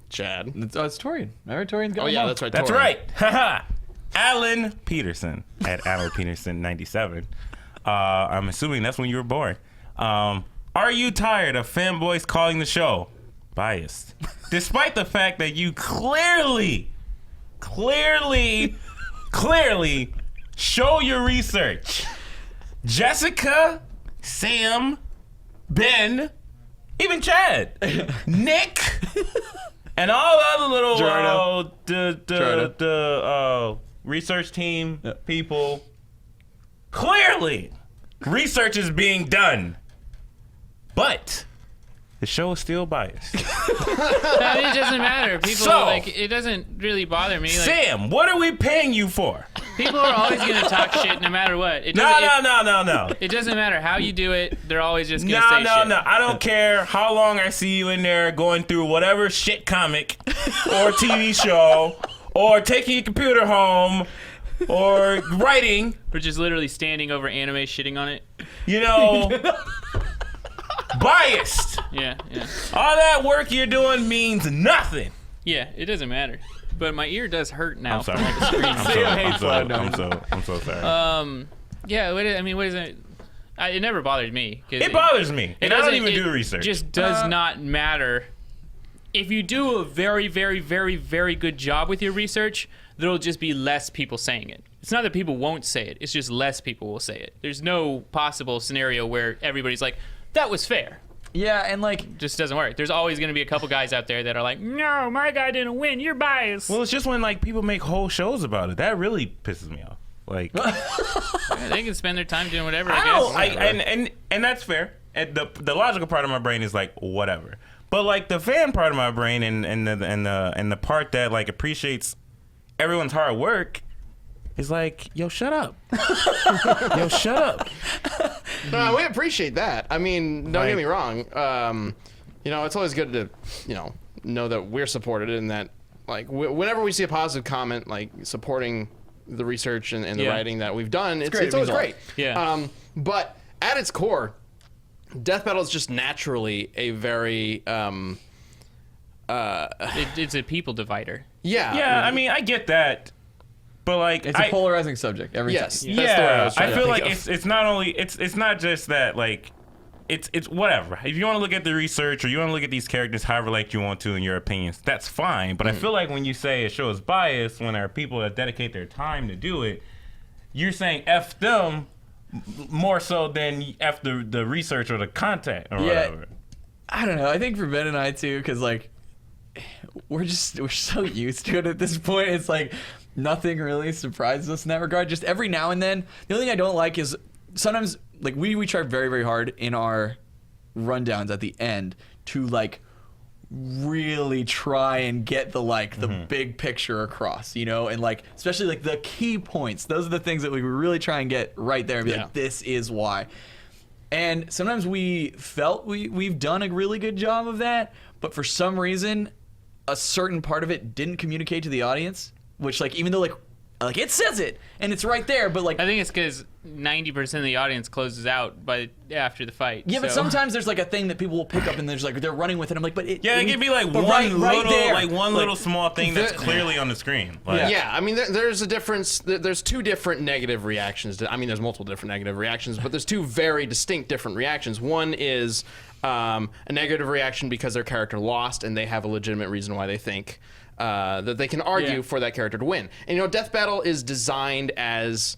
Chad. It's Torian. Remember Torian's got Oh them yeah, all. that's right. That's Torrin. right. Haha. Alan Peterson at Alan Peterson 97. I'm assuming that's when you were born. Are you tired of fanboys calling the show biased, despite the fact that you clearly show your research? Jessica, Sam, Ben, even Chad, Nick, and all the other little Gerardo. the research team people. Clearly, research is being done, but the show is still biased. I mean, it doesn't matter. People So- like it doesn't really bother me. Like Sam, what are we paying you for? people are always gonna talk shit no matter what. It No. doesn't, It doesn't matter how you do it. They're always just gonna say shit. No. I don't care how long I see you in there going through whatever shit comic or TV show or taking your computer home or writing, We're just literally standing over anime shitting on it. Biased. Yeah. All that work you're doing means nothing. Yeah, it doesn't matter. But my ear does hurt now. I'm sorry. From all the screens. Sam hates loud noise. I'm so sorry. Yeah, what is it? It never bothered me. It bothers me, and I don't even do research. It just does not matter. If you do a very, very, very, very good job with your research, there'll just be less people saying it. It's not that people won't say it. It's just less people will say it. There's no possible scenario where everybody's like, that was fair. Yeah, and like, It just doesn't work. There's always going to be a couple guys out there that are like, no, my guy didn't win. You're biased. Well, it's just when like people make whole shows about it. That really pisses me off. Like, Yeah, they can spend their time doing whatever, I I guess. don't, and that's fair. And the logical part of my brain is like whatever. But like the fan part of my brain and the part that like appreciates everyone's hard work is like, yo, shut up. Yo, shut up. No, we appreciate that. I mean, don't get me wrong. It's always good to, know that we're supported and that, like, whenever we see a positive comment, like supporting the research and the writing that we've done, it's always result. great. Yeah. But at its core, death battle is just naturally a very It's a people divider. Yeah, I mean, I get that. But like, it's a polarizing subject every Yes. time. That's the word I was trying I to feel think like of. it's not only it's not just that, like it's whatever. If you want to look at the research or you want to look at these characters however like you want to in your opinions, that's fine. But I feel like when you say a show is biased, when there are people that dedicate their time to do it, you're saying F them more so than F the research or the content or whatever. I don't know. I think for Ben and I too, because like we're so used to it at this point. It's like nothing really surprises us in that regard. Just every now and then, the only thing I don't like is sometimes like we try very, very hard in our rundowns at the end to like really try and get the big picture across, and like especially like the key points. Those are the things that we really try and get right there and be like, this is why. And sometimes we felt we've done a really good job of that, but for some reason, a certain part of it didn't communicate to the audience. Which, like, even though, like it says it, and it's right there, but, like... I think it's because 90% of the audience closes out after the fight. Yeah, but sometimes there's, like, a thing that people will pick up, and there's, like, they're running with it. I'm like, but it... Yeah, it could be, like, but one right little small thing that's clearly on the screen. Like, Yeah, I mean, there's a difference. There's two different negative reactions. There's multiple different negative reactions, but there's two very distinct different reactions. One is a negative reaction because their character lost, and they have a legitimate reason why they think that they can argue for that character to win. And, Death Battle is designed as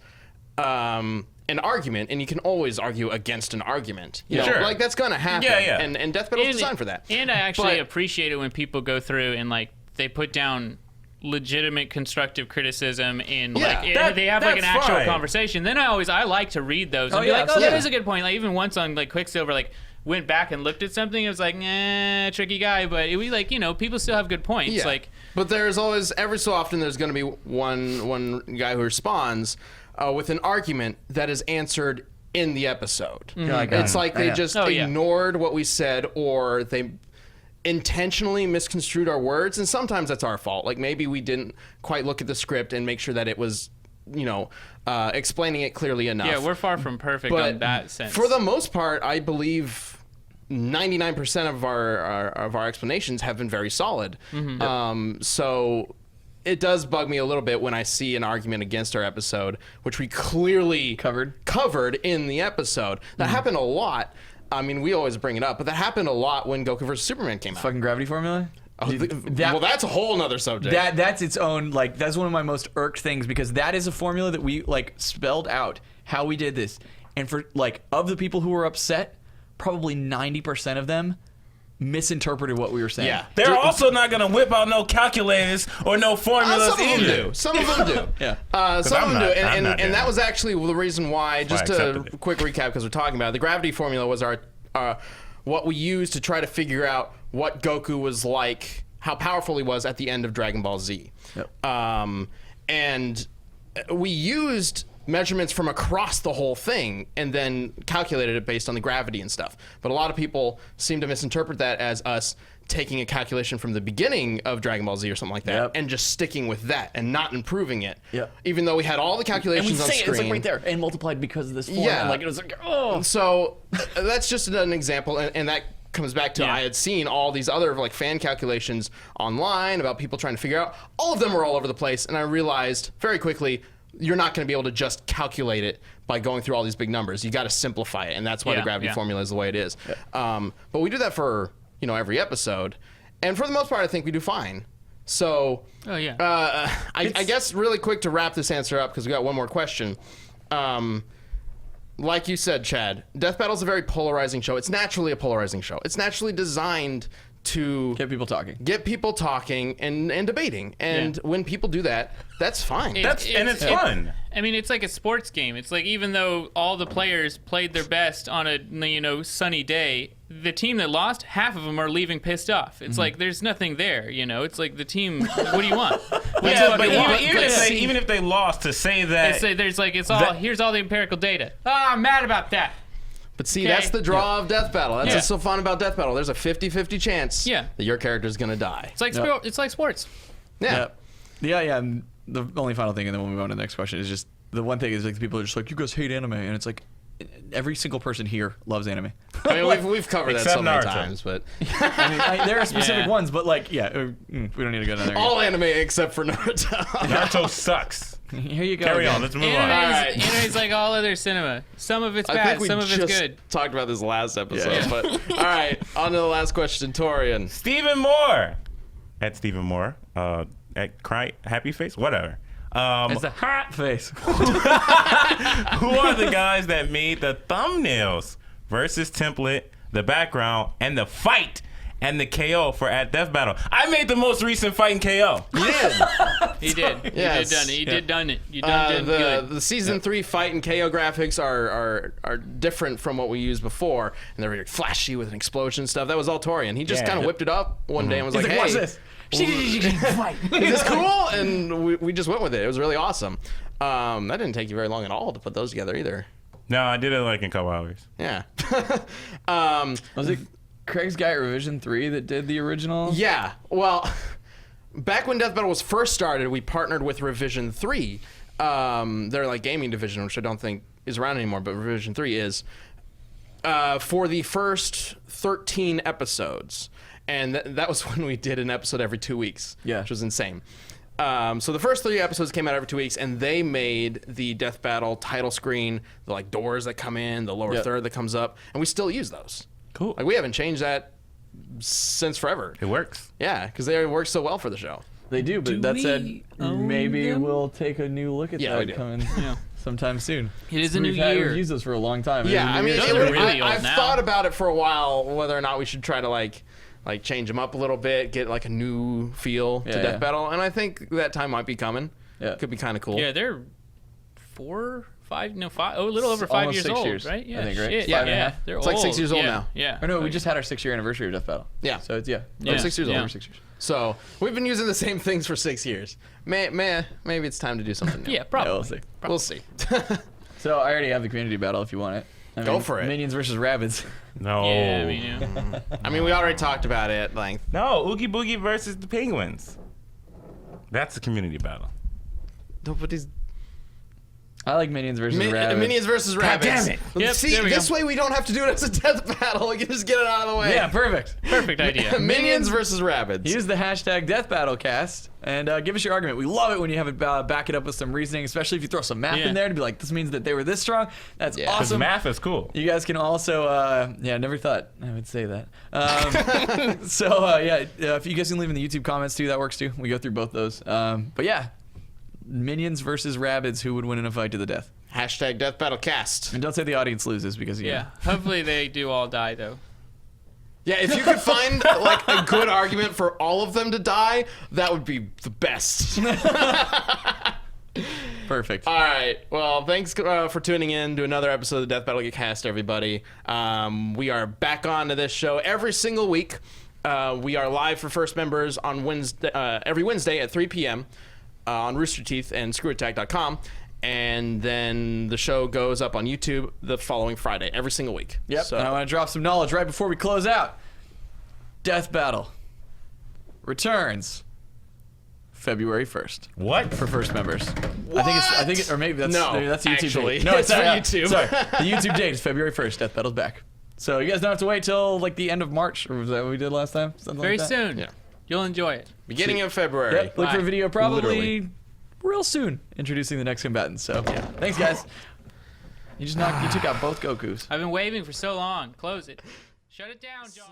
an argument, and you can always argue against an argument. You know, Sure. like, that's going to happen. Yeah. And Death Battle is designed for that. And I actually But- appreciate it when people go through and, like, they put down legitimate constructive criticism in like they have like an that's actual fine. conversation. Then I like to read those and be yeah, like, oh, that yeah. is a good point. Like even once on like Quicksilver, like went back and looked at something, it was like, tricky guy, but it was like, people still have good points. Yeah. Like, but there's always, every so often, there's going to be one guy who responds with an argument that is answered in the episode. It's like they just ignored what we said, or they intentionally misconstrued our words, and sometimes that's our fault. Like maybe we didn't quite look at the script and make sure that it was, explaining it clearly enough. yeah, we're far from perfect But on that sense. for the most part, I believe 99% of our explanations have been very solid. So it does bug me a little bit when I see an argument against our episode, which we clearly covered in the episode. That happened a lot. I mean, we always bring it up, but that happened a lot when Goku vs. Superman came out. Fucking gravity formula? Well, that's a whole nother subject. That's its own, like, that's one of my most irked things, because that is a formula that we, like, spelled out how we did this. And for, like, of the people who were upset, probably 90% of them misinterpreted what we were saying. Yeah. They're also not going to whip out no calculators or no formulas some of them either. do. Some of them do. Yeah. Some of I'm them do. not- I'm not And doing that it. was actually the reason why, just why I to accepted it. quick recap, because we're talking about it, the gravity formula was our what we used to try to figure out what Goku was like, how powerful he was at the end of Dragon Ball Z. Yep. And we used measurements from across the whole thing and then calculated it based on the gravity and stuff. But a lot of people seem to misinterpret that as us taking a calculation from the beginning of Dragon Ball Z or something like that, Yep. and just sticking with that and not improving it. Yep. Even though we had all the And we calculations on say it, screen. it's like right there, and multiplied because of this form. Yeah. And like, it was like, oh. So that's just an example, and that comes back to I had seen all these other like fan calculations online about people trying to figure out. All of them were all over the place, and I realized very quickly you're not going to be able to just calculate it by going through all these big numbers. You got to simplify it, and that's why the gravity formula is the way it is. But we do that for every episode, and for the most part, I think we do fine. So, I guess really quick to wrap this answer up because we got one more question. Like you said, Chad, Death Battle is a very polarizing show. It's naturally a polarizing show. It's naturally designed to Get people talking and debating. And when people do that, that's fine. It's fun. I mean, it's like a sports game. It's like even though all the players played their best on a sunny day, the team that lost, half of them are leaving pissed off. It's like there's nothing there. It's like the team. What do you want? Even if they lost, to say that there's like here's all the empirical data. I'm mad about that. But see, that's the draw of Death Battle. That's what's so fun about Death Battle. There's a 50-50 chance that your character's going to die. It's like it's like sports. Yeah. And the only final thing, and then we'll move on to the next question, is just the one thing is like people are just like, you guys hate anime, and it's like every single person here loves anime. I mean, we've covered that so many Naruto. times, but There are specific ones, but like, we don't need to go down there. all anime except for Naruto. Naruto sucks. Here you go. Carry again. on. Let's move on. Anime's like all other cinema. Some of it's I bad, think we some of it's just good. talked about this last episode, Yeah. but all right, on to the last question, Torian. Stephen Moore. At Stephen Moore. At Cry Happy Face. Whatever. It's a hot face. Who are the guys that made the thumbnails versus template, the background, and the fight and the KO for At Death Battle? I made the most recent fight in KO. You did. He did. Yes. He did done it. You done good. The season 3 fight and KO graphics are different from what we used before, and they're very flashy with an explosion and stuff. That was all Torian. He just kind of whipped it up one day and was like, "Hey, watch this. Fight. is this cool?" And we just went with it. It was really awesome. That didn't take you very long at all to put those together either. No, I did it like in a couple hours. Yeah. Was it Craig's guy at Revision 3 that did the original? Yeah. Well, back when Death Battle was first started, we partnered with Revision 3. They're like gaming division, which I don't think is around anymore, but Revision 3 is. For the first 13 episodes. And that was when we did an episode every 2 weeks, which was insane. So the first 3 episodes came out every 2 weeks, and they made the Death Battle title screen, the like doors that come in, the lower third that comes up, and we still use those. Cool. Like we haven't changed that since forever. It works. Yeah, because they work so well for the show. They do, but that said, maybe we'll take a new look at that coming sometime soon. It is a new year. We've used those for a long time. Yeah, I mean, I've now. thought about it for a while, whether or not we should try to like change them up a little bit, get like a new feel to Death Battle, and I think that time might be coming. Yeah, could be kind of cool. Yeah, they're 5, a little over 5 Almost years 6 old, years, right? Yeah, I think, right? shit. 5 and a half. They're It's old. like 6 years old now. Yeah. Or no, we just had our 6-year anniversary of Death Battle. Yeah. So it's 6 years old. Over 6 years. So we've been using the same things for 6 years. Maybe it's time to do something new. Yeah, probably. Yeah, we'll see. We'll see. So I already have the community battle if you want it. Go for it. Minions versus Rabbids. No. Yeah, I mean, yeah. I mean, we already talked about it at length. No, Oogie Boogie versus the Penguins. That's a community battle. Nobody's I like Minions versus Rabbids. Minions versus Rabbids. damn it. Yep, See, there we this go. way we don't have to do it as a death battle. We can just get it out of the way. Yeah, perfect. Perfect idea. Minions versus Rabbids. Use the hashtag DeathBattleCast and give us your argument. We love it when you have it back it up with some reasoning, especially if you throw some math in there to be like, this means that they were this strong. That's Yeah. Because awesome. math is cool. You guys can also, I never thought I would say that. If you guys can leave in the YouTube comments too, that works too. We go through both those. But yeah, Minions versus Rabbids, who would win in a fight to the death? Hashtag Death Battle Cast. And don't say the audience loses because Yeah. Hopefully they do all die though. Yeah, if you could find like a good argument for all of them to die, that would be the best. Perfect. All right. Well, thanks for tuning in to another episode of the Death Battle Get Cast, everybody. We are back on to this show every single week. We are live for first members on Wednesday, every Wednesday at 3 p.m. On Rooster Teeth and ScrewAttack.com. And then the show goes up on YouTube the following Friday, every single week. Yep. So, And I want to drop some knowledge right before we close out. Death Battle returns February 1st What? for first members. What? Or maybe that's No, maybe that's the YouTube actually. date. No, It's for YouTube. Sorry, the YouTube date is February 1st. Death Battle's back. So you guys don't have to wait till like the end of March, or was that what we did last time? Something Very like that? soon. Yeah. You'll enjoy it. beginning of February. Yep. Look for a video probably Literally. real soon introducing the next combatant. So thanks, guys. You took out both Gokus. I've been waving for so long. Close it. Shut it down, John.